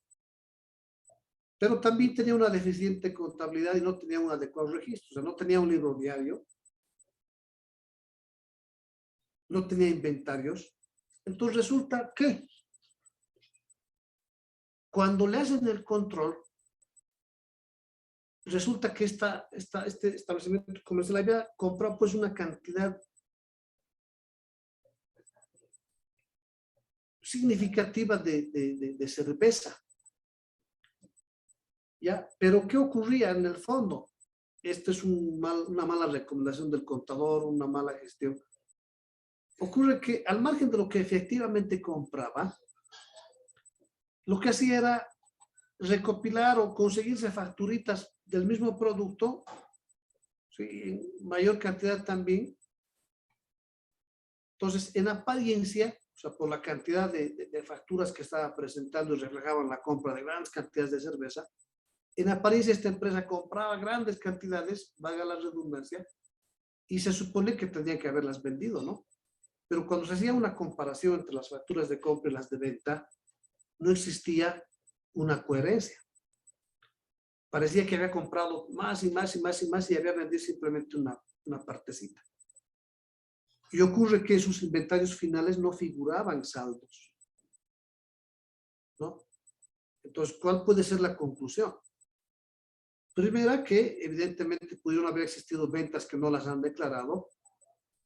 Pero también tenía una deficiente contabilidad y no tenía un adecuado registro, o sea, no tenía un libro diario, no tenía inventarios. Entonces resulta que cuando le hacen el control, resulta que este establecimiento comercial había comprado pues una cantidad significativa de cerveza. ¿Ya? Pero ¿qué ocurría en el fondo? Esta es una mala recomendación del contador, una mala gestión. Ocurre que al margen de lo que efectivamente compraba, lo que hacía era recopilar o conseguirse facturitas del mismo producto, ¿sí? En mayor cantidad también. Entonces, en apariencia, o sea, por la cantidad de facturas que estaba presentando y reflejaban la compra de grandes cantidades de cerveza, en apariencia esta empresa compraba grandes cantidades, valga la redundancia, y se supone que tendría que haberlas vendido, ¿no? Pero cuando se hacía una comparación entre las facturas de compra y las de venta, no existía una coherencia. Parecía que había comprado más y más y más y más y había vendido simplemente una partecita. Y ocurre que sus inventarios finales no figuraban saldos, ¿no? Entonces, ¿cuál puede ser la conclusión? Primera, que evidentemente pudieron haber existido ventas que no las han declarado,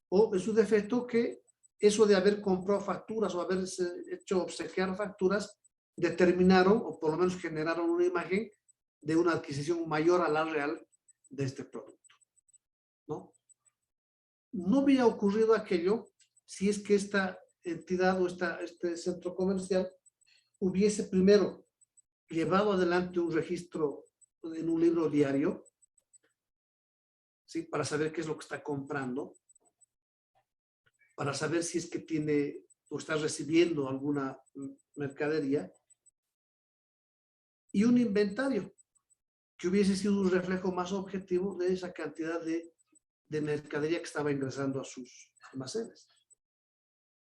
o en su defecto que eso de haber comprado facturas o haberse hecho obsequiar facturas determinaron, o por lo menos generaron una imagen de una adquisición mayor a la real de este producto, ¿no? No había ocurrido aquello si es que esta entidad o este centro comercial hubiese primero llevado adelante un registro en un libro diario, ¿sí? Para saber qué es lo que está comprando, para saber si es que tiene o está recibiendo alguna mercadería, y un inventario que hubiese sido un reflejo más objetivo de esa cantidad de mercadería que estaba ingresando a sus almacenes,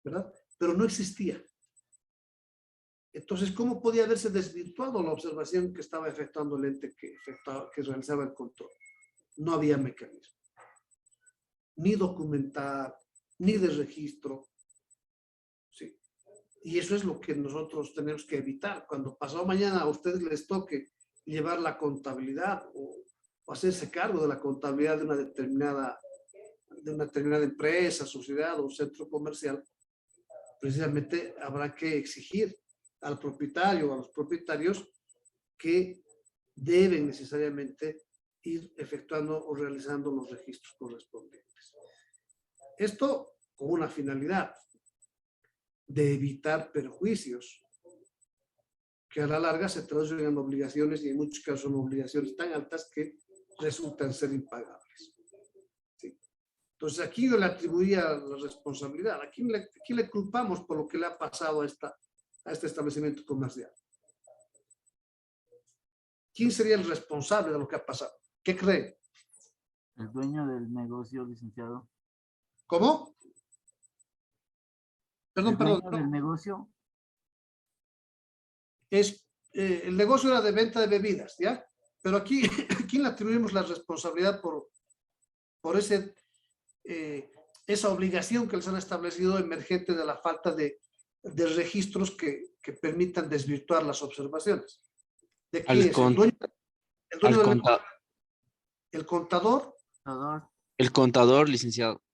¿verdad? Pero no existía. Entonces, ¿cómo podía haberse desvirtuado la observación que estaba efectuando el ente que realizaba el control? No había mecanismo, ni documentar, ni de registro, ¿sí? Y eso es lo que nosotros tenemos que evitar. Cuando pasado mañana a ustedes les toque llevar la contabilidad o hacerse cargo de la contabilidad de una determinada empresa, sociedad o centro comercial, precisamente habrá que exigir al propietario o a los propietarios que deben necesariamente ir efectuando o realizando los registros correspondientes. Esto con una finalidad de evitar perjuicios que a la larga se traducen en obligaciones, y en muchos casos son obligaciones tan altas que resultan ser impagables. ¿Sí? Entonces aquí yo le atribuía la responsabilidad. ¿A quién le culpamos por lo que le ha pasado a este establecimiento comercial? ¿Quién sería el responsable de lo que ha pasado? ¿Qué cree? El dueño del negocio, licenciado. ¿Cómo? El Perdón. dueño del negocio. El negocio era de venta de bebidas, ¿ya? Pero aquí, ¿a quién le atribuimos la responsabilidad por esa obligación que les han establecido emergente de la falta de registros que permitan desvirtuar las observaciones? ¿De quién es? ¿El dueño del negocio? ¿El contador? El contador, licenciado.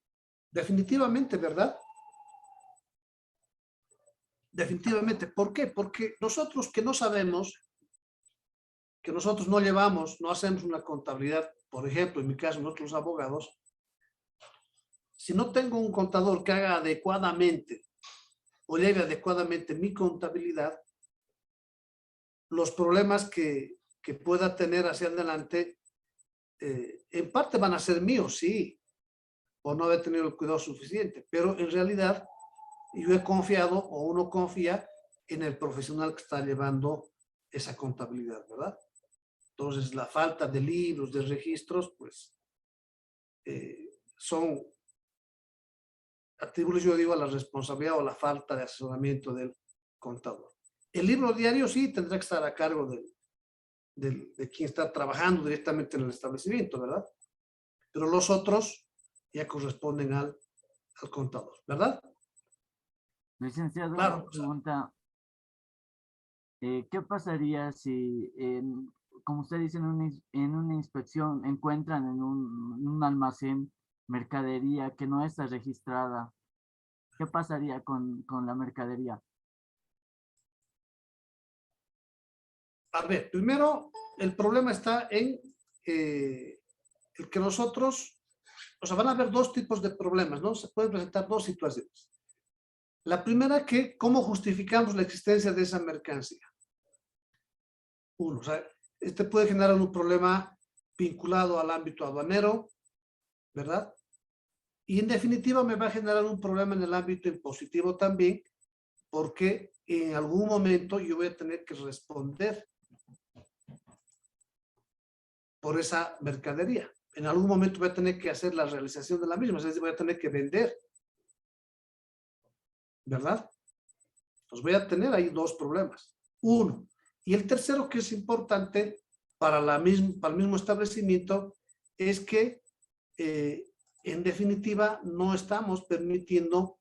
Definitivamente, ¿verdad? Definitivamente. ¿Por qué? Porque nosotros que no sabemos, que nosotros no llevamos, no hacemos una contabilidad, por ejemplo, en mi caso, nosotros los abogados, si no tengo un contador que haga adecuadamente o lleve adecuadamente mi contabilidad, los problemas que pueda tener hacia adelante, en parte van a ser míos, sí, por no haber tenido el cuidado suficiente, pero en realidad yo he confiado, o uno confía, en el profesional que está llevando esa contabilidad, ¿verdad? Entonces, la falta de libros, de registros, pues, son atribuibles, yo digo, a la responsabilidad o la falta de asesoramiento del contador. El libro diario sí tendrá que estar a cargo de quien está trabajando directamente en el establecimiento, ¿verdad? Pero los otros ya corresponden al contador, ¿verdad? Licenciado, Claro. una pregunta. ¿Qué pasaría si, como usted dice, en una inspección encuentran en un almacén mercadería que no está registrada? ¿Qué pasaría con la mercadería? A ver, primero, el problema está en el que nosotros, o sea, van a haber dos tipos de problemas, ¿no? Se pueden presentar dos situaciones. La primera, que ¿cómo justificamos la existencia de esa mercancía? Uno, o sea, este puede generar un problema vinculado al ámbito aduanero, ¿verdad? Y en definitiva me va a generar un problema en el ámbito impositivo también, porque en algún momento yo voy a tener que responder por esa mercadería. En algún momento voy a tener que hacer la realización de la misma, es decir, voy a tener que vender, ¿verdad? Pues voy a tener ahí dos problemas. Uno. Y el tercero, que es importante para el mismo establecimiento, es que en definitiva no estamos permitiendo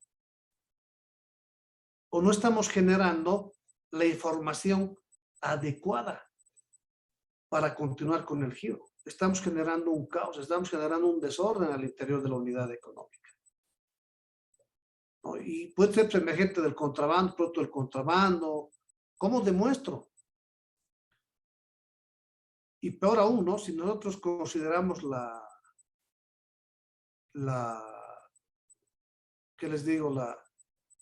o no estamos generando la información adecuada para continuar con el giro. Estamos generando un caos, estamos generando un desorden al interior de la unidad económica, ¿no? Y puede ser emergente del contrabando, producto del contrabando, ¿Cómo demuestro? Y peor aún, ¿no? Si nosotros consideramos ¿qué les digo?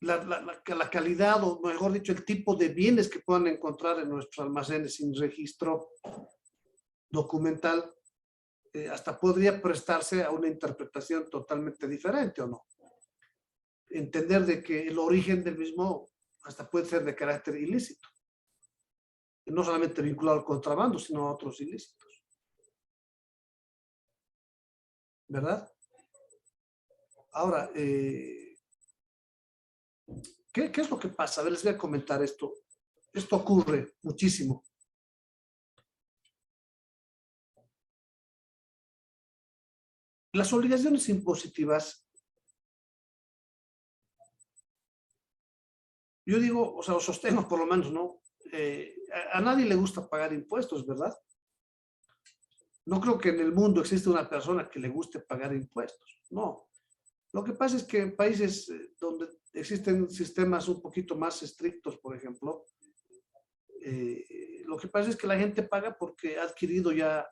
La calidad, o mejor dicho, el tipo de bienes que puedan encontrar en nuestros almacenes sin registro documental, hasta podría prestarse a una interpretación totalmente diferente, ¿o no? Entender de que el origen del mismo hasta puede ser de carácter ilícito. Y no solamente vinculado al contrabando, sino a otros ilícitos. ¿Verdad? Ahora, ¿qué es lo que pasa? A ver, les voy a comentar esto. Esto ocurre muchísimo. Las obligaciones impositivas, yo digo, o sea, lo sostengo por lo menos, ¿no? A nadie le gusta pagar impuestos, ¿verdad? No creo que en el mundo exista una persona que le guste pagar impuestos, no. Lo que pasa es que en países donde existen sistemas un poquito más estrictos, por ejemplo, lo que pasa es que la gente paga porque ha adquirido ya,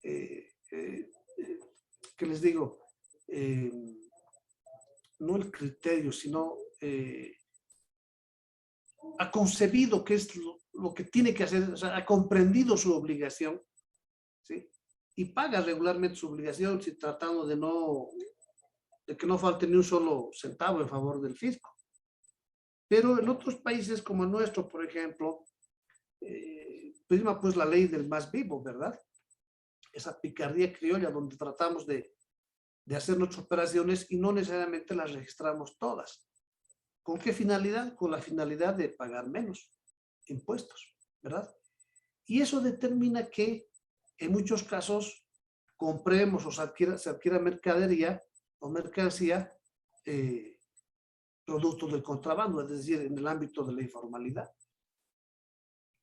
¿qué les digo? No el criterio, sino ha concebido qué es lo que tiene que hacer, o sea, ha comprendido su obligación, ¿sí? Y paga regularmente su obligación, si tratando de que no falte ni un solo centavo en favor del fisco. Pero en otros países como el nuestro, por ejemplo, prima pues la ley del más vivo, ¿verdad? Esa picardía criolla donde tratamos de hacer nuestras operaciones y no necesariamente las registramos todas. ¿Con qué finalidad? Con la finalidad de pagar menos impuestos, ¿verdad? Y eso determina que en muchos casos compremos o se adquiera mercadería o mercancía producto del contrabando, es decir, en el ámbito de la informalidad.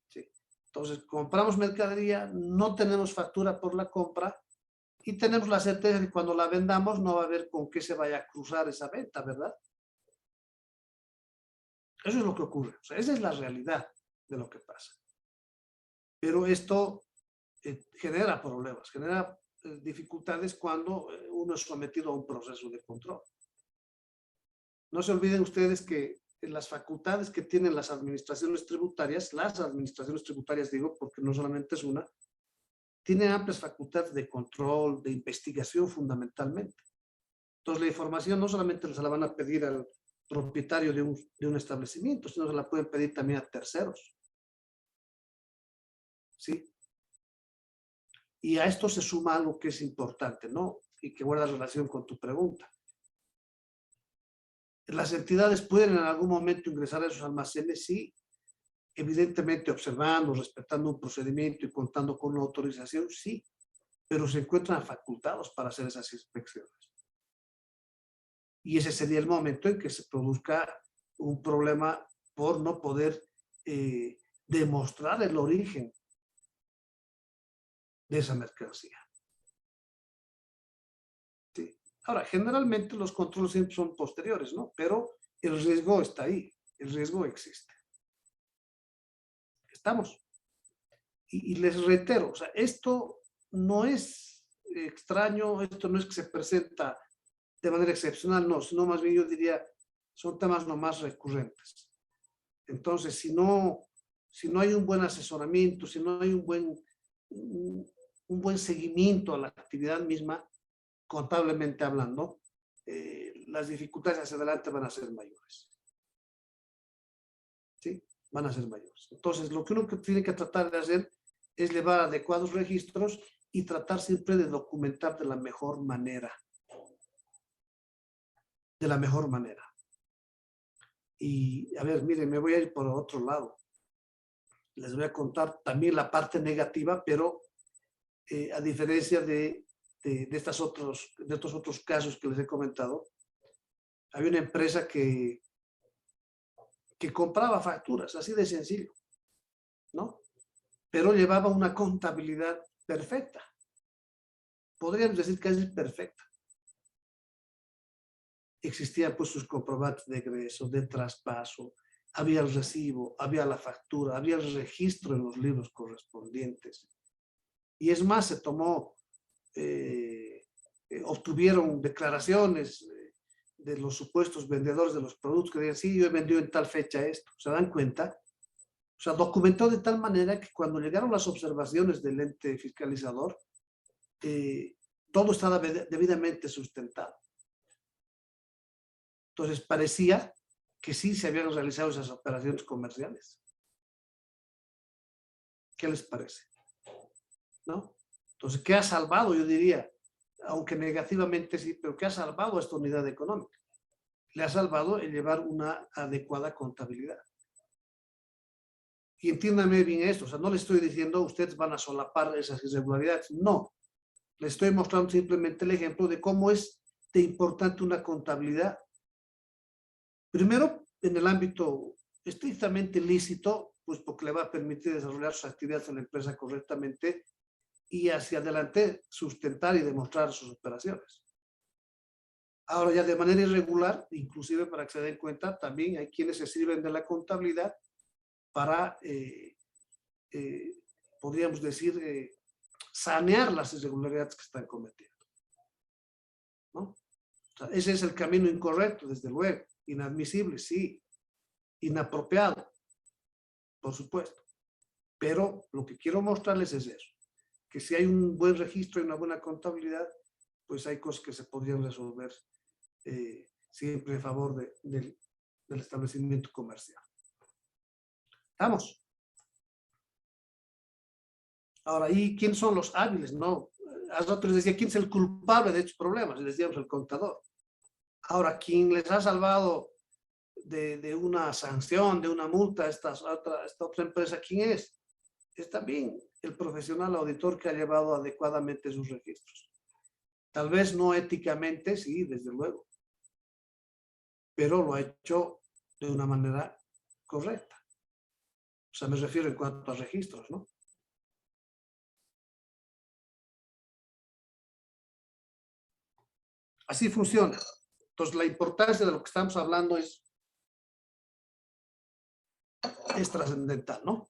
¿Sí? Entonces, compramos mercadería, no tenemos factura por la compra y tenemos la certeza de que cuando la vendamos no va a haber con qué se vaya a cruzar esa venta, ¿verdad? Eso es lo que ocurre. O sea, esa es la realidad de lo que pasa. Pero esto genera problemas, genera dificultades cuando uno es sometido a un proceso de control. No se olviden ustedes que las facultades que tienen las administraciones tributarias digo, porque no solamente es una, tienen amplias facultades de control, de investigación fundamentalmente. Entonces la información no solamente se la van a pedir al propietario de un establecimiento, sino se la pueden pedir también a terceros. ¿Sí? Y a esto se suma algo que es importante, ¿no? Y que guarda relación con tu pregunta. Las entidades pueden en algún momento ingresar a esos almacenes, sí, evidentemente observando, respetando un procedimiento y contando con una autorización, sí, pero se encuentran facultados para hacer esas inspecciones. Y ese sería el momento en que se produzca un problema por no poder demostrar el origen de esa mercancía. Sí. Ahora, generalmente los controles siempre son posteriores, ¿no? Pero el riesgo está ahí, el riesgo existe. ¿Estamos? Y les reitero, o sea, esto no es extraño, esto no es que se presenta de manera excepcional, no, sino más bien yo diría, son temas nomás recurrentes. Entonces, si no hay un buen asesoramiento, si no hay un buen seguimiento a la actividad misma, contablemente hablando, las dificultades hacia adelante van a ser mayores. ¿Sí? Van a ser mayores. Entonces, lo que uno tiene que tratar de hacer es llevar adecuados registros y tratar siempre de documentar de la mejor manera. De la mejor manera. Y, a ver, miren, me voy a ir por otro lado. Les voy a contar también la parte negativa, pero a diferencia de estos otros casos que les he comentado, había una empresa que compraba facturas, así de sencillo, ¿no? Pero llevaba una contabilidad perfecta. Podríamos decir casi perfecta. Existían pues sus comprobantes de egreso, de traspaso, había el recibo, había la factura, había el registro en los libros correspondientes. Y es más, se tomó, obtuvieron declaraciones de los supuestos vendedores de los productos que decían, sí, yo he vendido en tal fecha esto. ¿Se dan cuenta? O sea, documentó de tal manera que cuando llegaron las observaciones del ente fiscalizador, todo estaba debidamente sustentado. Entonces, parecía que sí se habían realizado esas operaciones comerciales. ¿Qué les parece? ¿No? Entonces, ¿qué ha salvado? Yo diría, aunque negativamente sí, pero ¿qué ha salvado a esta unidad económica? Le ha salvado el llevar una adecuada contabilidad. Y entiéndanme bien esto, o sea, no les estoy diciendo ustedes van a solapar esas irregularidades, no. Les estoy mostrando simplemente el ejemplo de cómo es de importante una contabilidad. Primero, en el ámbito estrictamente lícito, pues porque le va a permitir desarrollar sus actividades en la empresa correctamente y hacia adelante sustentar y demostrar sus operaciones. Ahora ya de manera irregular, inclusive para que se den cuenta, también hay quienes se sirven de la contabilidad para, podríamos decir, sanear las irregularidades que están cometiendo. ¿No? O sea, ese es el camino incorrecto, desde luego. Inadmisible, sí. Inapropiado, por supuesto. Pero lo que quiero mostrarles es eso, que si hay un buen registro y una buena contabilidad, pues hay cosas que se podrían resolver siempre a favor del establecimiento comercial. ¿Estamos? Ahora, ¿y quién son los hábiles? No, a nosotros les decía, ¿quién es el culpable de estos problemas? Les decíamos el contador. Ahora, ¿quién les ha salvado de una sanción, de una multa a esta otra empresa? ¿Quién es? Es también el profesional auditor que ha llevado adecuadamente sus registros. Tal vez no éticamente, sí, desde luego, pero lo ha hecho de una manera correcta. O sea, me refiero en cuanto a registros, ¿no? Así funciona. Entonces, la importancia de lo que estamos hablando es trascendental, ¿no?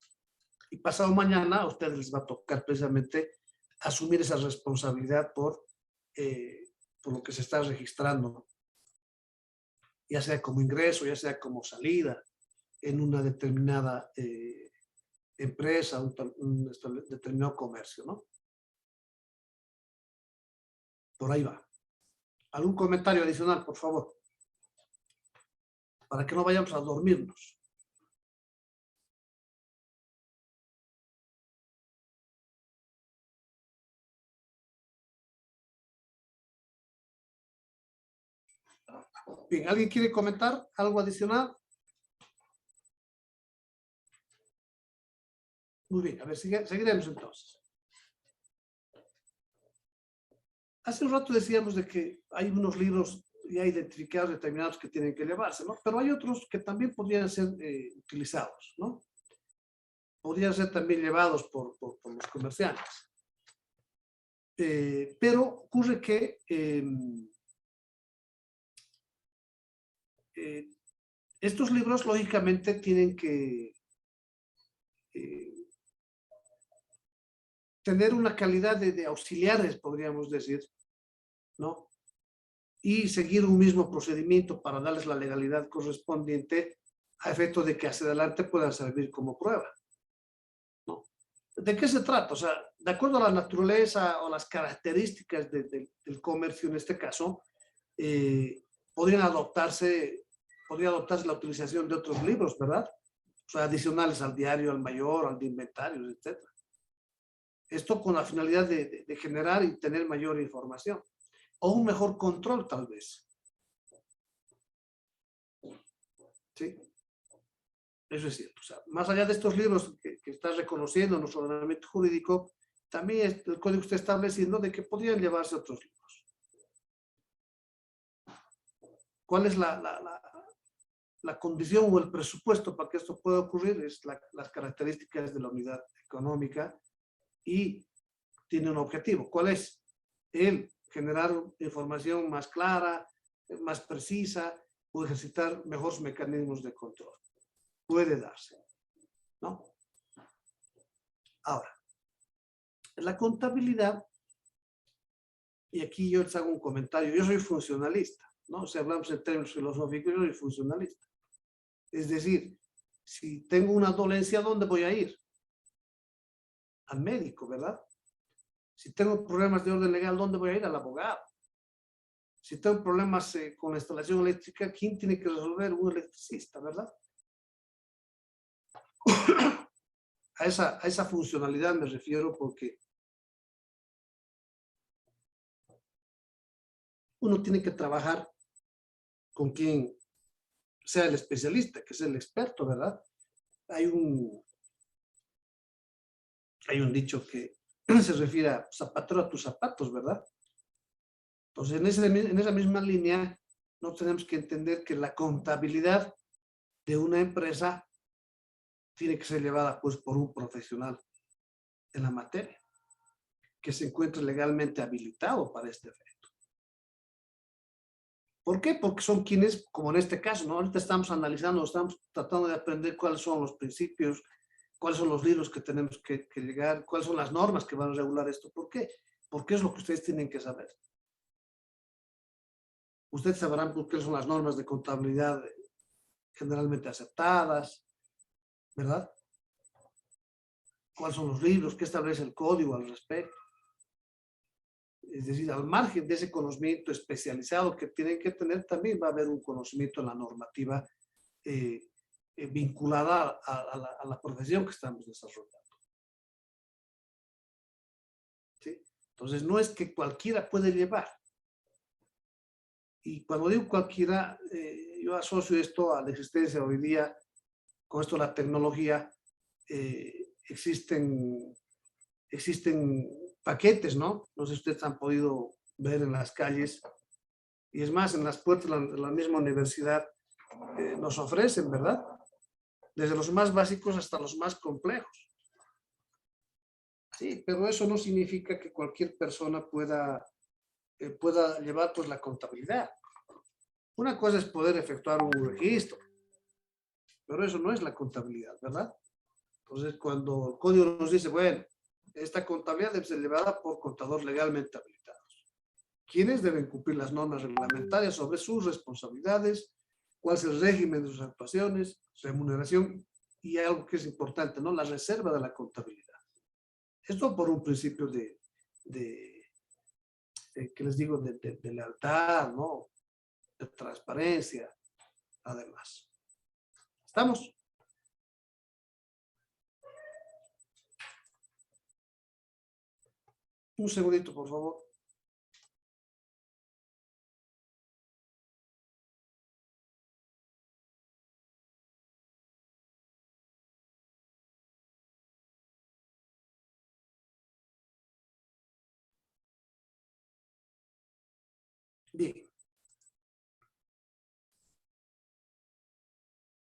Y pasado mañana a ustedes les va a tocar precisamente asumir esa responsabilidad por lo que se está registrando, ya sea como ingreso, ya sea como salida en una determinada empresa, un determinado comercio, ¿no? Por ahí va. ¿Algún comentario adicional, por favor? Para que no vayamos a dormirnos. Bien, ¿alguien quiere comentar algo adicional? Muy bien, a ver, seguiremos entonces. Hace un rato decíamos de que hay unos libros ya identificados, determinados que tienen que llevarse, ¿no? Pero hay otros que también podrían ser utilizados, ¿no? Podrían ser también llevados por los comerciantes. Pero ocurre que estos libros, lógicamente, tienen que tener una calidad de auxiliares, podríamos decir, ¿no? Y seguir un mismo procedimiento para darles la legalidad correspondiente a efecto de que hacia adelante puedan servir como prueba, ¿no? ¿De qué se trata? O sea, de acuerdo a la naturaleza o las características del comercio, en este caso, podría adoptarse la utilización de otros libros, ¿verdad? O sea, adicionales al diario, al mayor, al de inventarios, etc. Esto con la finalidad de generar y tener mayor información. O un mejor control, tal vez. ¿Sí? Eso es cierto. O sea, más allá de estos libros que está reconociendo nuestro ordenamiento jurídico, también el código está estableciendo de que podrían llevarse otros libros. ¿Cuál es la condición o el presupuesto para que esto pueda ocurrir? Es las características de la unidad económica y tiene un objetivo. ¿Cuál es? El generar información más clara, más precisa o ejercitar mejores mecanismos de control. puede darse, ¿no? Ahora, en la contabilidad, y aquí yo les hago un comentario, yo soy funcionalista, ¿no? Si hablamos en términos filosóficos, yo soy funcionalista. Es decir, si tengo una dolencia, ¿dónde voy a ir? Al médico, ¿verdad? Si tengo problemas de orden legal, ¿dónde voy a ir? Al abogado. Si tengo problemas con la instalación eléctrica, ¿quién tiene que resolver? Un electricista, ¿verdad? A esa funcionalidad me refiero porque uno tiene que trabajar con quien sea el especialista, que es el experto, ¿verdad? Hay un dicho que se refiere a zapatero a tus zapatos, ¿verdad? Entonces, en esa misma línea, no tenemos que entender que la contabilidad de una empresa tiene que ser llevada pues por un profesional en la materia, que se encuentre legalmente habilitado para este efecto. ¿Por qué? Porque son quienes, como en este caso, ¿no? Ahorita estamos analizando, estamos tratando de aprender cuáles son los principios, cuáles son los libros que tenemos que llegar, cuáles son las normas que van a regular esto. ¿Por qué? Porque es lo que ustedes tienen que saber. Ustedes sabrán por qué son las normas de contabilidad generalmente aceptadas, ¿verdad? ¿Cuáles son los libros? ¿Qué establece el código al respecto? Es decir, al margen de ese conocimiento especializado que tienen que tener, también va a haber un conocimiento en la normativa vinculada a la profesión que estamos desarrollando. ¿Sí? Entonces, no es que cualquiera puede llevar. Y cuando digo cualquiera, yo asocio esto a la existencia hoy día, con esto de la tecnología, existen paquetes, ¿no? No sé si ustedes han podido ver en las calles, y es más, en las puertas de la misma universidad nos ofrecen, ¿verdad? Desde los más básicos hasta los más complejos. Sí, pero eso no significa que cualquier persona pueda llevar pues la contabilidad. Una cosa es poder efectuar un registro, pero eso no es la contabilidad, ¿verdad? Entonces, cuando el código nos dice, bueno, esta contabilidad debe ser llevada por contadores legalmente habilitados, quienes deben cumplir las normas reglamentarias sobre sus responsabilidades, cuál es el régimen de sus actuaciones, remuneración y algo que es importante, ¿no? La reserva de la contabilidad. Esto por un principio ¿qué les digo? De lealtad, ¿no? De transparencia, además. ¿Estamos? Un segundito, por favor. Bien.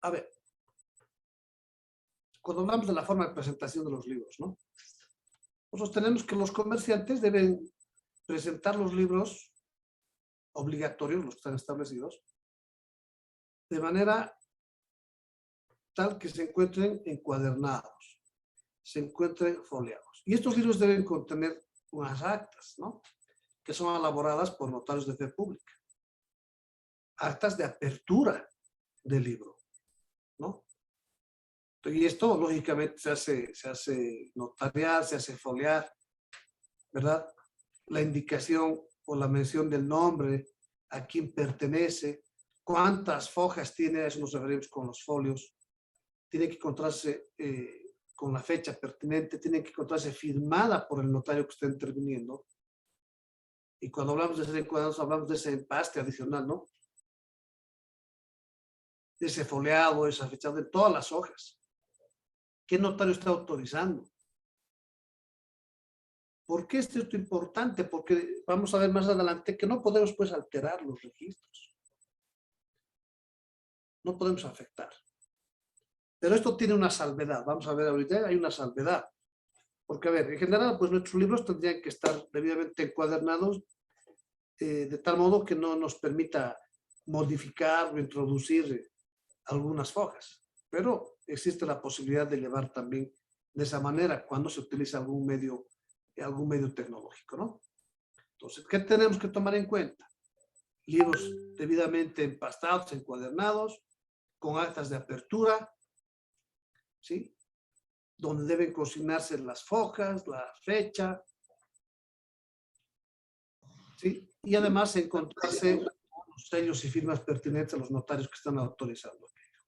A ver. Cuando hablamos de la forma de presentación de los libros, ¿no? Nosotros tenemos que los comerciantes deben presentar los libros obligatorios, los que están establecidos, de manera tal que se encuentren encuadernados, se encuentren foliados. Y estos libros deben contener unas actas, ¿no? Que son elaboradas por notarios de fe pública. Actas de apertura del libro, ¿no? Y esto, lógicamente, se hace notarial, se hace foliar, ¿verdad? La indicación o la mención del nombre, a quién pertenece, cuántas fojas tiene, a eso nos referimos con los folios. Tiene que encontrarse con la fecha pertinente, tiene que encontrarse firmada por el notario que está interviniendo. Y cuando hablamos de ser encuadrados, hablamos de ese empaste adicional, ¿no? De ese foliado, esa fecha de todas las hojas. ¿Qué notario está autorizando? ¿Por qué es esto importante? Porque vamos a ver más adelante que no podemos pues alterar los registros. No podemos afectar. Pero esto tiene una salvedad. Vamos a ver ahorita, hay una salvedad. Porque, a ver, en general, pues nuestros libros tendrían que estar debidamente encuadernados de tal modo que no nos permita modificar o introducir algunas fojas. Pero existe la posibilidad de llevar también de esa manera cuando se utiliza algún medio tecnológico, ¿no? Entonces, ¿qué tenemos que tomar en cuenta? Libros debidamente empastados, encuadernados, con actas de apertura, ¿sí? Donde deben consignarse las hojas, la fecha, ¿sí? Y además encontrarse los sellos y firmas pertinentes a los notarios que están autorizando aquello.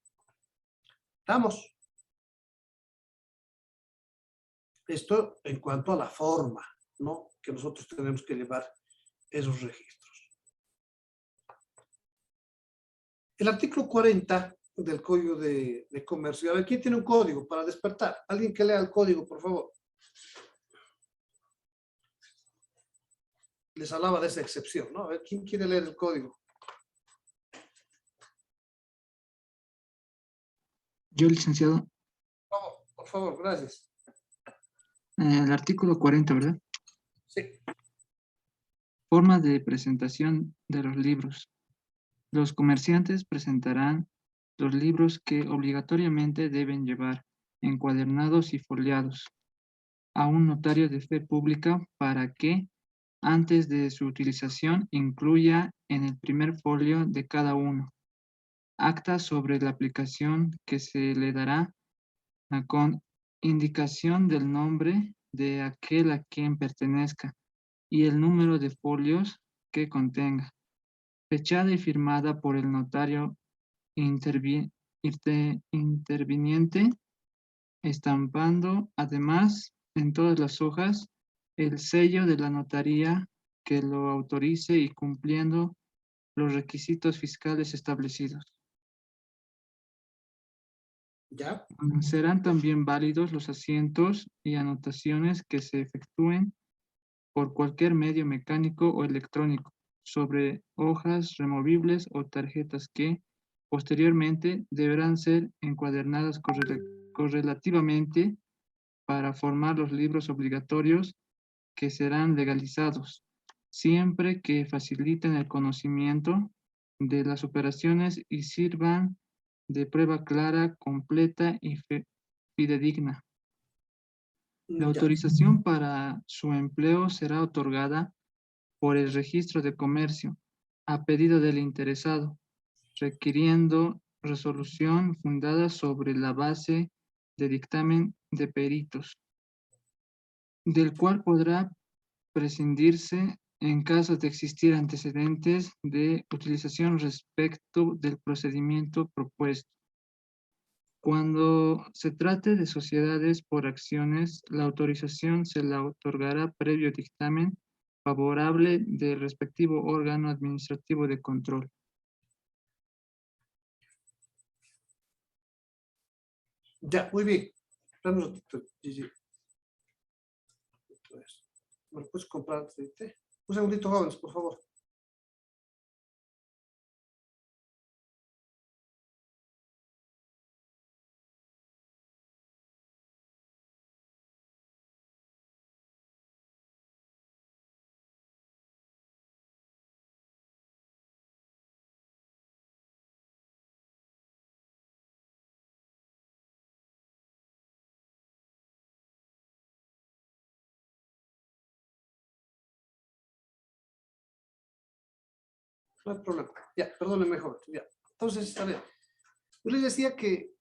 ¿Estamos? Esto en cuanto a la forma, ¿no? Que nosotros tenemos que llevar esos registros. El artículo 40 del Código de Comercio. A ver, ¿quién tiene un código para despertar? Alguien que lea el código, por favor. Les hablaba de esa excepción, ¿no? A ver, ¿quién quiere leer el código? Yo, licenciado, Por favor, gracias. el artículo 40, ¿verdad? Sí. Forma de presentación de los libros. Los comerciantes presentarán los libros que obligatoriamente deben llevar, encuadernados y foliados, a un notario de fe pública para que, antes de su utilización, incluya en el primer folio de cada uno acta sobre la aplicación que se le dará con indicación del nombre de aquel a quien pertenezca y el número de folios que contenga, fechada y firmada por el notario interviniente, estampando además en todas las hojas el sello de la notaría que lo autorice y cumpliendo los requisitos fiscales establecidos. ¿Ya? Serán también válidos los asientos y anotaciones que se efectúen por cualquier medio mecánico o electrónico sobre hojas removibles o tarjetas que posteriormente deberán ser encuadernadas correlativamente para formar los libros obligatorios que serán legalizados, siempre que faciliten el conocimiento de las operaciones y sirvan de prueba clara, completa y fidedigna. La autorización para su empleo será otorgada por el Registro de Comercio a pedido del interesado, requiriendo resolución fundada sobre la base de dictamen de peritos, del cual podrá prescindirse en caso de existir antecedentes de utilización respecto del procedimiento propuesto. Cuando se trate de sociedades por acciones, la autorización se la otorgará previo dictamen favorable del respectivo órgano administrativo de control. Ya, muy bien. Dame un ratito, Gigi. ¿Me lo puedes comprar? Un segundito, jóvenes, por favor. No hay problema. Ya, perdónenme, mejor. Ya. Entonces, a ver, yo les decía que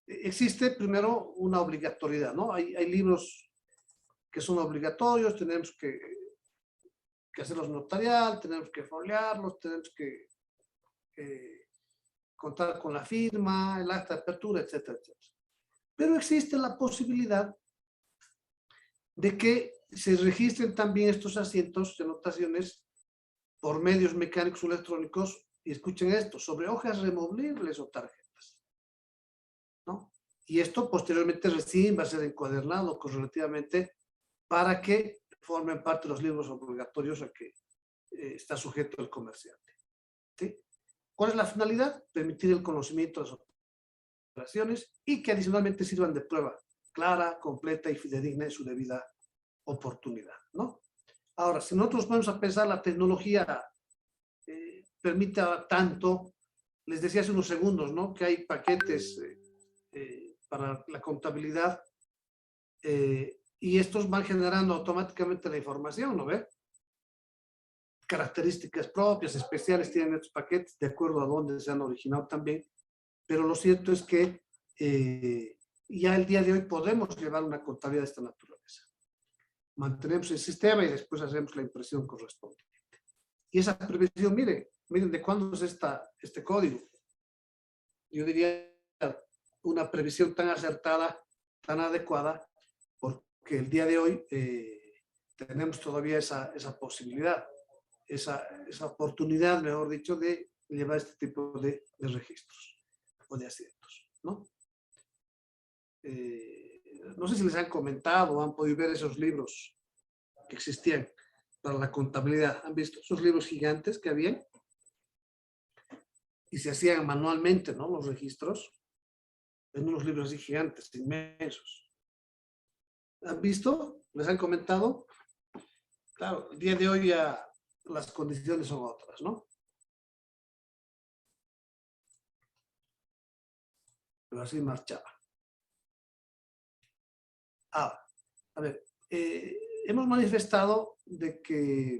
existe primero una obligatoriedad, ¿no? Hay libros que son obligatorios, tenemos que hacerlos notarial, tenemos que foliarlos, tenemos que contar con la firma, el acta de apertura, etcétera, etcétera. Pero existe la posibilidad de que se registren también estos asientos de anotaciones por medios mecánicos o electrónicos, y escuchen esto, sobre hojas removibles o tarjetas, ¿no? Y esto posteriormente recién va a ser encuadernado correlativamente para que formen parte de los libros obligatorios a que está sujeto el comerciante, ¿sí? ¿Cuál es la finalidad? Permitir el conocimiento de las operaciones y que adicionalmente sirvan de prueba clara, completa y fidedigna en su debida oportunidad, ¿no? Ahora, si nosotros vamos a pensar, la tecnología permite tanto, les decía hace unos segundos, ¿no? Que hay paquetes para la contabilidad, y estos van generando automáticamente la información, ¿no ve? Características propias, especiales tienen estos paquetes de acuerdo a dónde se han originado también, pero lo cierto es que ya el día de hoy podemos llevar una contabilidad de esta naturaleza. Mantenemos el sistema y después hacemos la impresión correspondiente. Y esa previsión, miren de cuándo es este código. Yo diría una previsión tan acertada, tan adecuada, porque el día de hoy tenemos todavía esa posibilidad, esa oportunidad, mejor dicho, de llevar este tipo de registros o de asientos, ¿no? No sé si les han comentado o han podido ver esos libros que existían para la contabilidad. ¿Han visto esos libros gigantes que habían? Y se hacían manualmente, ¿no? Los registros. En unos libros así gigantes, inmensos. ¿Han visto? ¿Les han comentado? Claro, el día de hoy ya las condiciones son otras, ¿no? Pero así marchaba. Ahora, a ver, hemos manifestado de que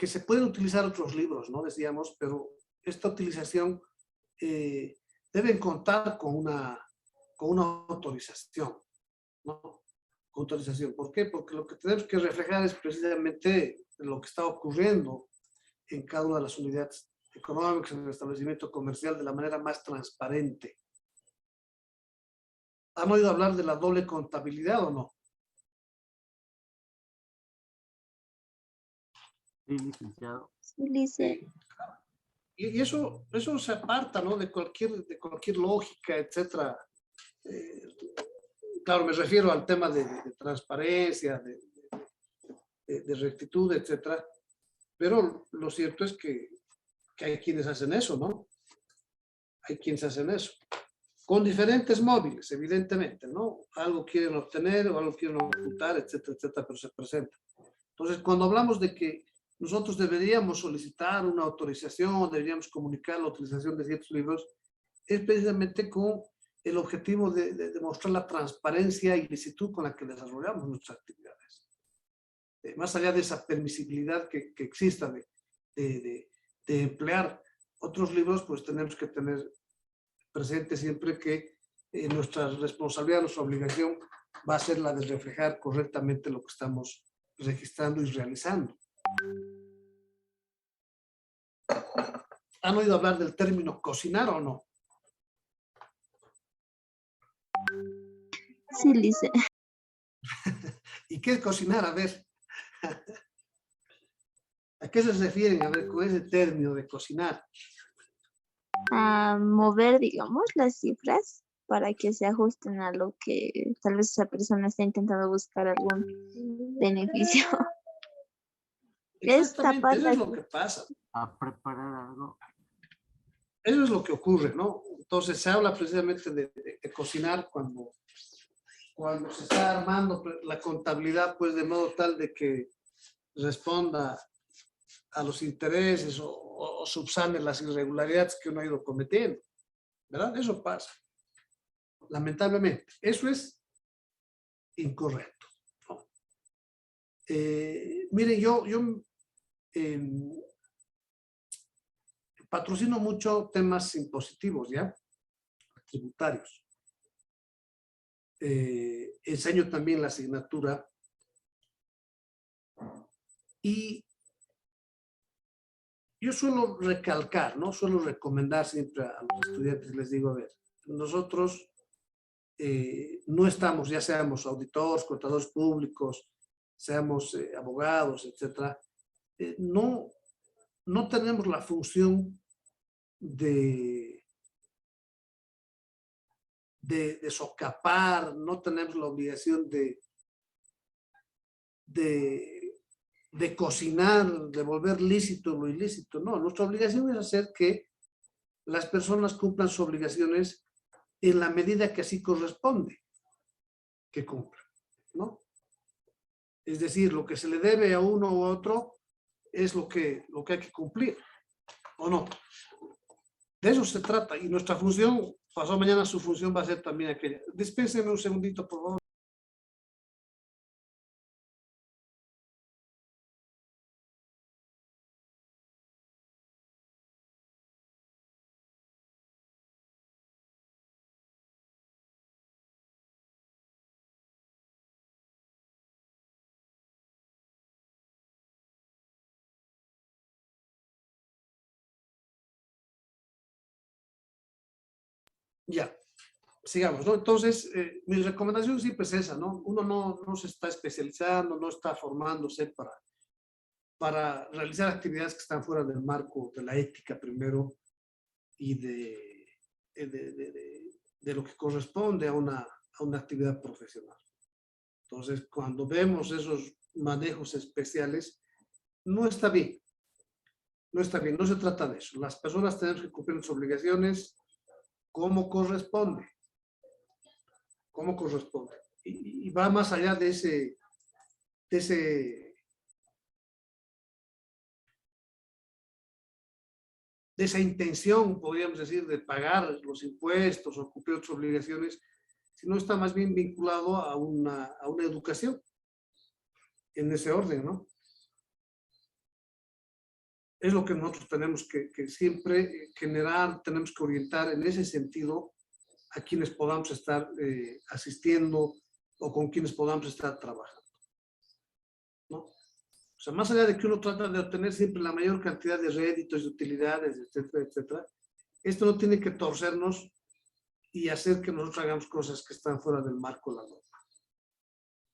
se pueden utilizar otros libros, ¿no? Decíamos, pero esta utilización deben contar con una autorización, ¿no? Autorización. ¿Por qué? Porque lo que tenemos que reflejar es precisamente lo que está ocurriendo en cada una de las unidades económicas, en el establecimiento comercial, de la manera más transparente. ¿Han oído hablar de la doble contabilidad o no? Sí, licenciado. Sí, dice, Y eso se aparta, ¿no? De cualquier lógica, etcétera. Claro, me refiero al tema de transparencia, de rectitud, etcétera. Pero lo cierto es que hay quienes hacen eso, ¿no? Hay quienes hacen eso. Con diferentes móviles, evidentemente, ¿no? Algo quieren obtener o algo quieren ocultar, etcétera, etcétera, pero se presenta. Entonces, cuando hablamos de que nosotros deberíamos solicitar una autorización o deberíamos comunicar la utilización de ciertos libros, es precisamente con el objetivo de demostrar la transparencia y licitud con la que desarrollamos nuestras actividades. Más allá de esa permisibilidad que exista de emplear otros libros, pues tenemos que tener presente siempre que nuestra responsabilidad, nuestra obligación va a ser la de reflejar correctamente lo que estamos registrando y realizando. ¿Han oído hablar del término cocinar o no? sí, dice, ¿Y qué es cocinar? A ver. ¿A qué se refieren? A ver, con ese término de cocinar. a mover, digamos, las cifras para que se ajusten a lo que tal vez esa persona está intentando buscar algún beneficio. Exactamente, eso es lo que pasa. A preparar algo. Eso es lo que ocurre, ¿no? Entonces se habla precisamente de cocinar cuando se está armando la contabilidad, pues de modo tal de que responda a los intereses o subsane las irregularidades que uno ha ido cometiendo, ¿verdad? Eso pasa. Lamentablemente, eso es incorrecto, ¿no? Miren, yo patrocino mucho temas impositivos, ¿ya? Tributarios. Enseño también la asignatura y yo suelo recalcar, ¿no? Suelo recomendar siempre a los estudiantes, les digo, a ver, nosotros no estamos, ya seamos auditores, contadores públicos, seamos abogados, etcétera, no tenemos la función de socapar, no tenemos la obligación de cocinar, de volver lícito lo ilícito. No, nuestra obligación es hacer que las personas cumplan sus obligaciones en la medida que así corresponde que cumplan, ¿no? Es decir, lo que se le debe a uno u otro es lo que hay que cumplir, ¿o no? De eso se trata. Y nuestra función, pasado mañana su función va a ser también aquella. Dispénseme un segundito, por favor. Ya, sigamos, ¿no? Entonces, mi recomendación siempre es esa, ¿no? Uno no se está especializando, no está formándose para realizar actividades que están fuera del marco de la ética primero y de lo que corresponde a una actividad profesional. Entonces, cuando vemos esos manejos especiales, no está bien. No está bien, no se trata de eso. Las personas tenemos que cumplir sus obligaciones como corresponde. Como corresponde. Y va más allá de esa intención, podríamos decir, de pagar los impuestos o cumplir otras obligaciones, sino está más bien vinculado a una educación en ese orden, ¿no? Es lo que nosotros tenemos que siempre generar, tenemos que orientar en ese sentido a quienes podamos estar asistiendo o con quienes podamos estar trabajando, ¿no? O sea, más allá de que uno trata de obtener siempre la mayor cantidad de réditos y utilidades, etcétera, etcétera, esto no tiene que torcernos y hacer que nosotros hagamos cosas que están fuera del marco de la norma.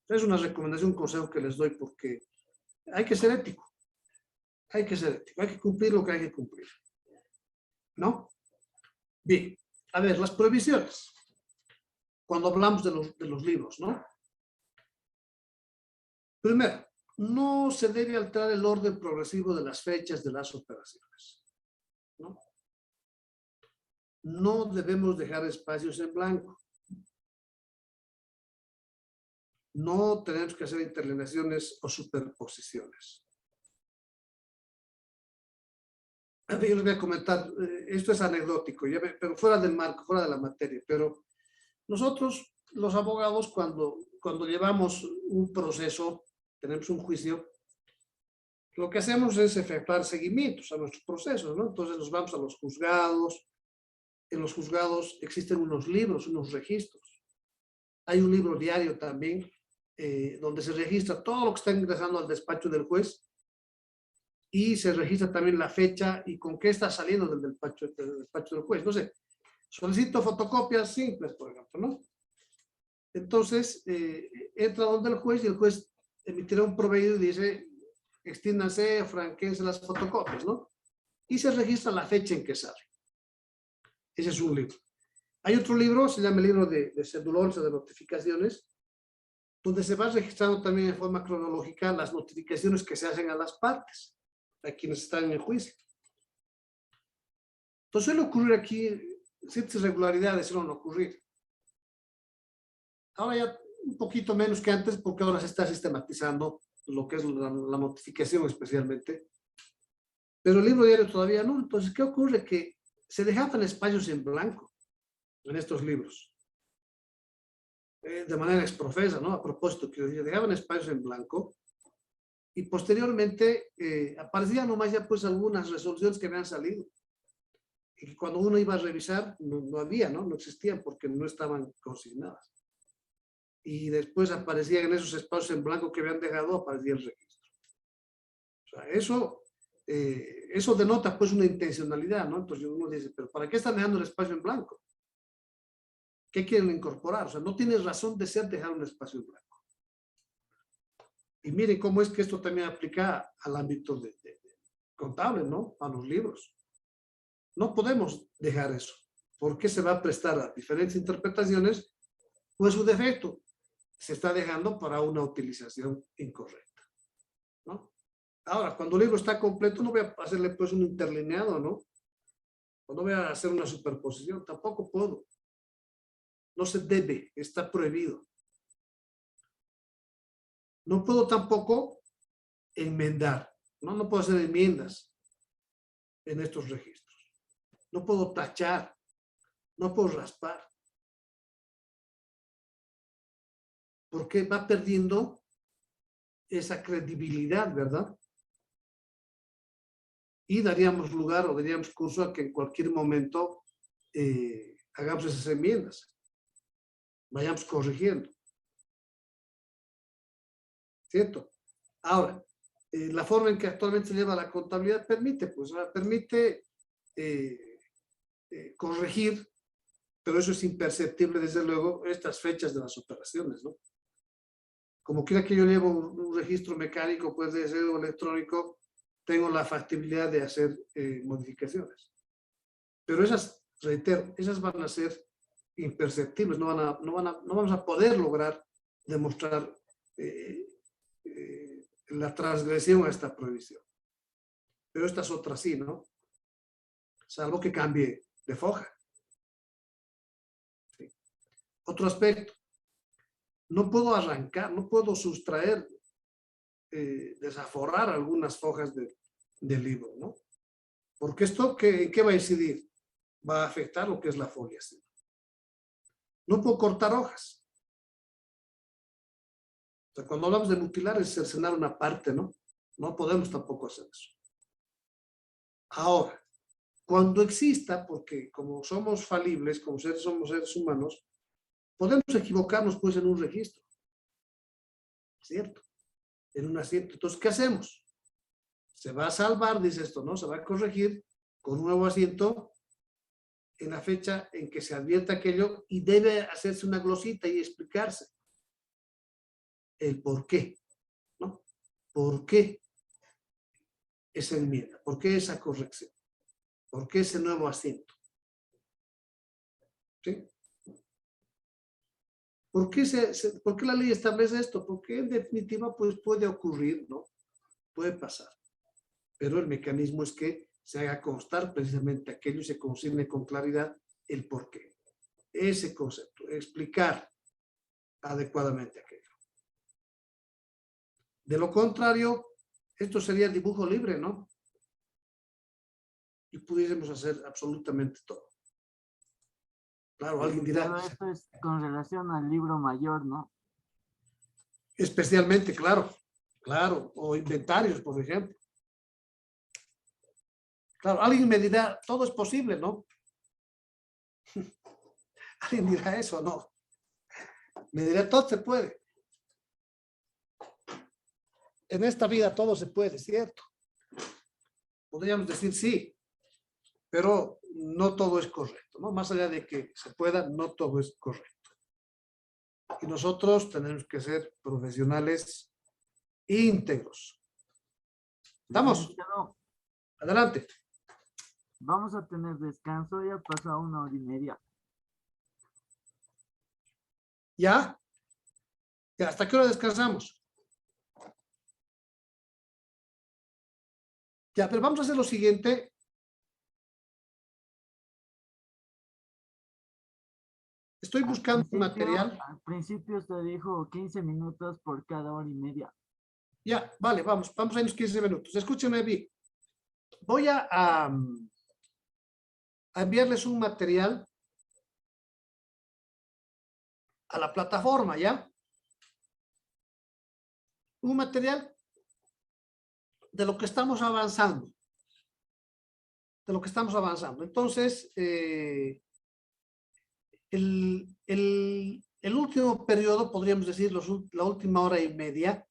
Es una recomendación, un consejo que les doy porque hay que ser ético. Hay que ser ético, hay que cumplir lo que hay que cumplir, ¿no? Bien, a ver, las prohibiciones. Cuando hablamos de los libros, ¿no? Primero, no se debe alterar el orden progresivo de las fechas de las operaciones, ¿no? No debemos dejar espacios en blanco. No tenemos que hacer interlineaciones o superposiciones. Yo les voy a comentar, esto es anecdótico, pero fuera del marco, fuera de la materia, pero nosotros, los abogados, cuando llevamos un proceso, tenemos un juicio, lo que hacemos es efectuar seguimientos a nuestros procesos, ¿no? Entonces nos vamos a los juzgados, en los juzgados existen unos libros, unos registros. Hay un libro diario también, donde se registra todo lo que está ingresando al despacho del juez, y se registra también la fecha y con qué está saliendo del despacho del juez. No sé, solicito fotocopias simples, por ejemplo, ¿no? Entonces, entra donde el juez y el juez emitirá un provedido y dice, extiéndanse, franquense las fotocopias, ¿no? Y se registra la fecha en que sale. Ese es un libro. Hay otro libro, se llama el libro de cedulores o de notificaciones, donde se va registrando también en forma cronológica las notificaciones que se hacen a las partes, a quienes están en el juicio. Entonces suele ocurrir aquí ciertas irregularidades, suelen ocurrir. Ahora ya un poquito menos que antes, porque ahora se está sistematizando lo que es la notificación especialmente. Pero el libro diario todavía no. Entonces, ¿qué ocurre? Que se dejaban espacios en blanco en estos libros. De manera exprofesa, ¿no? A propósito, que dejaban espacios en blanco. Y posteriormente aparecían nomás ya pues algunas resoluciones que habían salido. Y cuando uno iba a revisar, no había, ¿no? No existían porque no estaban consignadas. Y después aparecían en esos espacios en blanco que habían dejado, aparecía el registro. O sea, eso denota pues una intencionalidad, ¿no? Entonces uno dice, pero ¿para qué están dejando el espacio en blanco? ¿Qué quieren incorporar? O sea, no tiene razón de ser dejar un espacio en blanco. Y miren cómo es que esto también aplica al ámbito de contable, ¿no? A los libros. No podemos dejar eso, porque se va a prestar a diferentes interpretaciones, pues su defecto se está dejando para una utilización incorrecta, ¿no? Ahora, cuando el libro está completo, no voy a hacerle pues un interlineado, ¿no? O no voy a hacer una superposición, tampoco puedo. No se debe, está prohibido. No puedo tampoco enmendar, ¿no? No puedo hacer enmiendas en estos registros. no puedo tachar, no puedo raspar. Porque va perdiendo esa credibilidad, ¿verdad? Y daríamos lugar o daríamos curso a que en cualquier momento hagamos esas enmiendas. Vayamos corrigiendo. ¿Cierto? Ahora, la forma en que actualmente se lleva la contabilidad permite, pues, permite corregir, pero eso es imperceptible, desde luego, estas fechas de las operaciones, ¿no? Como quiera que yo llevo un registro mecánico, puede ser o electrónico, tengo la factibilidad de hacer modificaciones. Pero esas, reitero, esas van a ser imperceptibles, no vamos a poder lograr demostrar la transgresión a esta prohibición. Pero estas otras sí, ¿no? Salvo que cambie de foja. Sí. Otro aspecto. No puedo arrancar, no puedo sustraer, desaforrar algunas fojas del libro, ¿no? Porque esto, ¿qué va a incidir? Va a afectar lo que es la folia. ¿Sí? No puedo cortar hojas. O sea, cuando hablamos de mutilar es cercenar una parte, ¿no? No podemos tampoco hacer eso. Ahora, cuando exista, porque como somos falibles, como somos seres humanos, podemos equivocarnos pues en un registro. ¿Cierto? En un asiento. Entonces, ¿qué hacemos? Se va a salvar, dice esto, ¿no? Se va a corregir con un nuevo asiento en la fecha en que se advierta aquello y debe hacerse una glosita y explicarse el por qué, ¿no? ¿Por qué esa enmienda? ¿Por qué esa corrección? ¿Por qué ese nuevo asiento? ¿Sí? ¿Por qué la ley establece esto? Porque en definitiva pues puede ocurrir, ¿no? Puede pasar. Pero el mecanismo es que se haga constar precisamente aquello y se consigne con claridad el por qué. Ese concepto, explicar adecuadamente aquello. De lo contrario, esto sería dibujo libre, ¿no? Y pudiésemos hacer absolutamente todo. Claro, alguien dirá. Pero esto es con relación al libro mayor, ¿no? Especialmente, claro. Claro, o inventarios, por ejemplo. Claro, alguien me dirá, todo es posible, ¿no? Alguien dirá eso, ¿no? Me dirá, todo se puede. En esta vida todo se puede, ¿cierto? Podríamos decir sí, pero no todo es correcto, ¿no? Más allá de que se pueda, no todo es correcto. Y nosotros tenemos que ser profesionales íntegros. ¿Estamos? Licenciado, Adelante. vamos a tener descanso, ya pasa 1 hora y media. ¿Ya? ¿Ya? ¿Hasta qué hora descansamos? Ya, pero vamos a hacer lo siguiente. Estoy buscando material. Al principio usted dijo 15 minutos por cada 1 hora y media. Ya, vale, vamos a irnos 15 minutos. Escúcheme bien. Voy a enviarles un material a la plataforma, ¿ya? Un material de lo que estamos avanzando. De lo que estamos avanzando. Entonces, el último periodo, podríamos decir, la última 1 hora y media,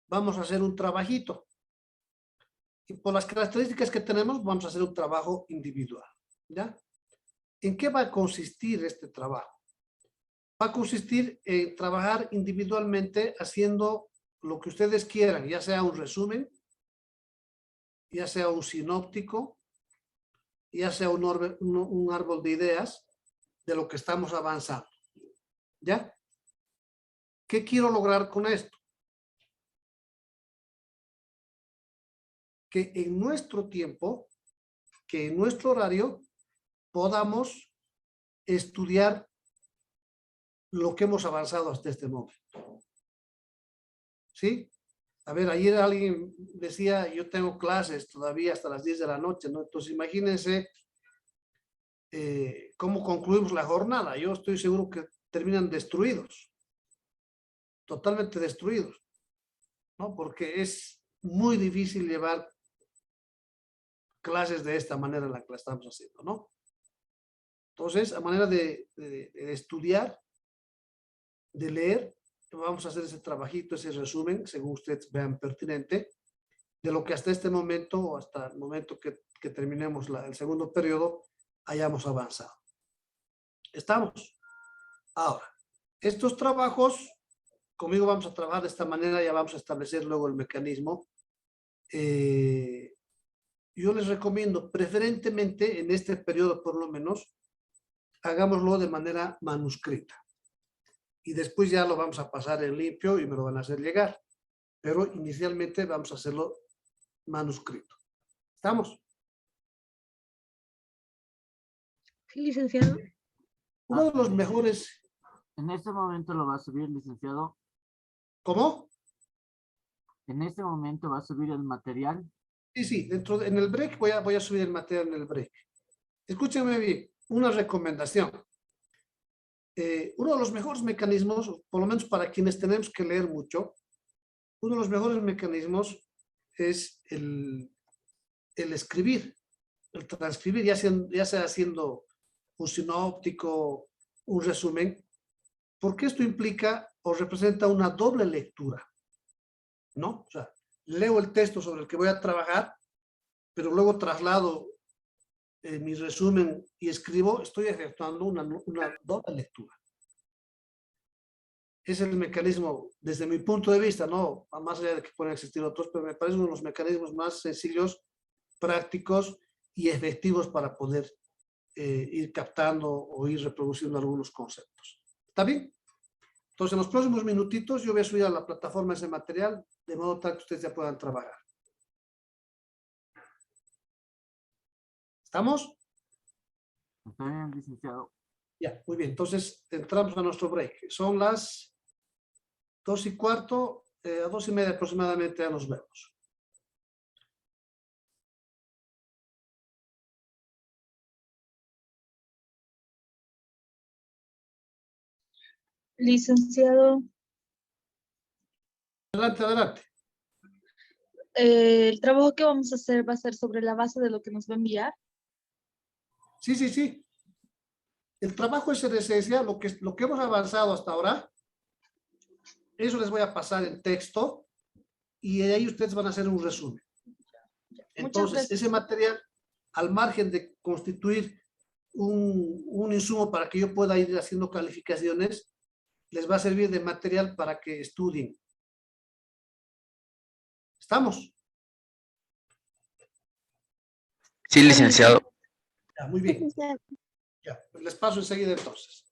vamos a hacer un trabajito. Y por las características que tenemos, vamos a hacer un trabajo individual, ¿ya? ¿En qué va a consistir este trabajo? Va a consistir en trabajar individualmente haciendo lo que ustedes quieran, ya sea un resumen, ya sea un sinóptico, ya sea un árbol de ideas de lo que estamos avanzando. ¿Ya? ¿Qué quiero lograr con esto? Que en nuestro tiempo, que en nuestro horario, podamos estudiar lo que hemos avanzado hasta este momento. ¿Sí? A ver, ayer alguien decía, yo tengo clases todavía hasta las 10 de la noche, ¿no? Entonces imagínense cómo concluimos la jornada. Yo estoy seguro que terminan destruidos, totalmente destruidos, ¿no? Porque es muy difícil llevar clases de esta manera en la que la estamos haciendo, ¿no? Entonces, a manera de estudiar, de leer, vamos a hacer ese trabajito, ese resumen, según ustedes vean pertinente, de lo que hasta este momento, o hasta el momento que terminemos el segundo periodo, hayamos avanzado. ¿Estamos? Ahora, estos trabajos, conmigo vamos a trabajar de esta manera, ya vamos a establecer luego el mecanismo. Yo les recomiendo, preferentemente en este periodo por lo menos, hagámoslo de manera manuscrita. Y después ya lo vamos a pasar en limpio y me lo van a hacer llegar. Pero inicialmente vamos a hacerlo manuscrito. ¿Estamos? Sí, licenciado. Uno de los mejores... En este momento lo va a subir, licenciado. ¿Cómo? En este momento va a subir el material. Sí, en el break voy a subir el material en el break. Escúchenme bien, una recomendación. Uno de los mejores mecanismos, por lo menos para quienes tenemos que leer mucho, uno de los mejores mecanismos es el escribir, el transcribir, ya sea haciendo un sinóptico, un resumen, porque esto implica o representa una doble lectura, ¿no? O sea, leo el texto sobre el que voy a trabajar, pero luego traslado mi resumen y escribo, estoy efectuando una doble lectura. Es el mecanismo, desde mi punto de vista, ¿no? Más allá de que puedan existir otros, pero me parece uno de los mecanismos más sencillos, prácticos y efectivos para poder ir captando o ir reproduciendo algunos conceptos. ¿Está bien? Entonces, en los próximos minutitos yo voy a subir a la plataforma ese material, de modo tal que ustedes ya puedan trabajar. ¿Estamos? Está bien, licenciado. Ya, muy bien. Entonces, entramos a nuestro break. Son las 2:15, a 2:30 aproximadamente ya nos vemos. Licenciado, Adelante, adelante. el trabajo que vamos a hacer va a ser sobre la base de lo que nos va a enviar. Sí. El trabajo es en esencia, lo que hemos avanzado hasta ahora, eso les voy a pasar en texto y de ahí ustedes van a hacer un resumen. Entonces, ese material, al margen de constituir un insumo para que yo pueda ir haciendo calificaciones, les va a servir de material para que estudien. ¿Estamos? Sí, licenciado. Ya, muy bien. Licenciado. Ya, les paso enseguida entonces.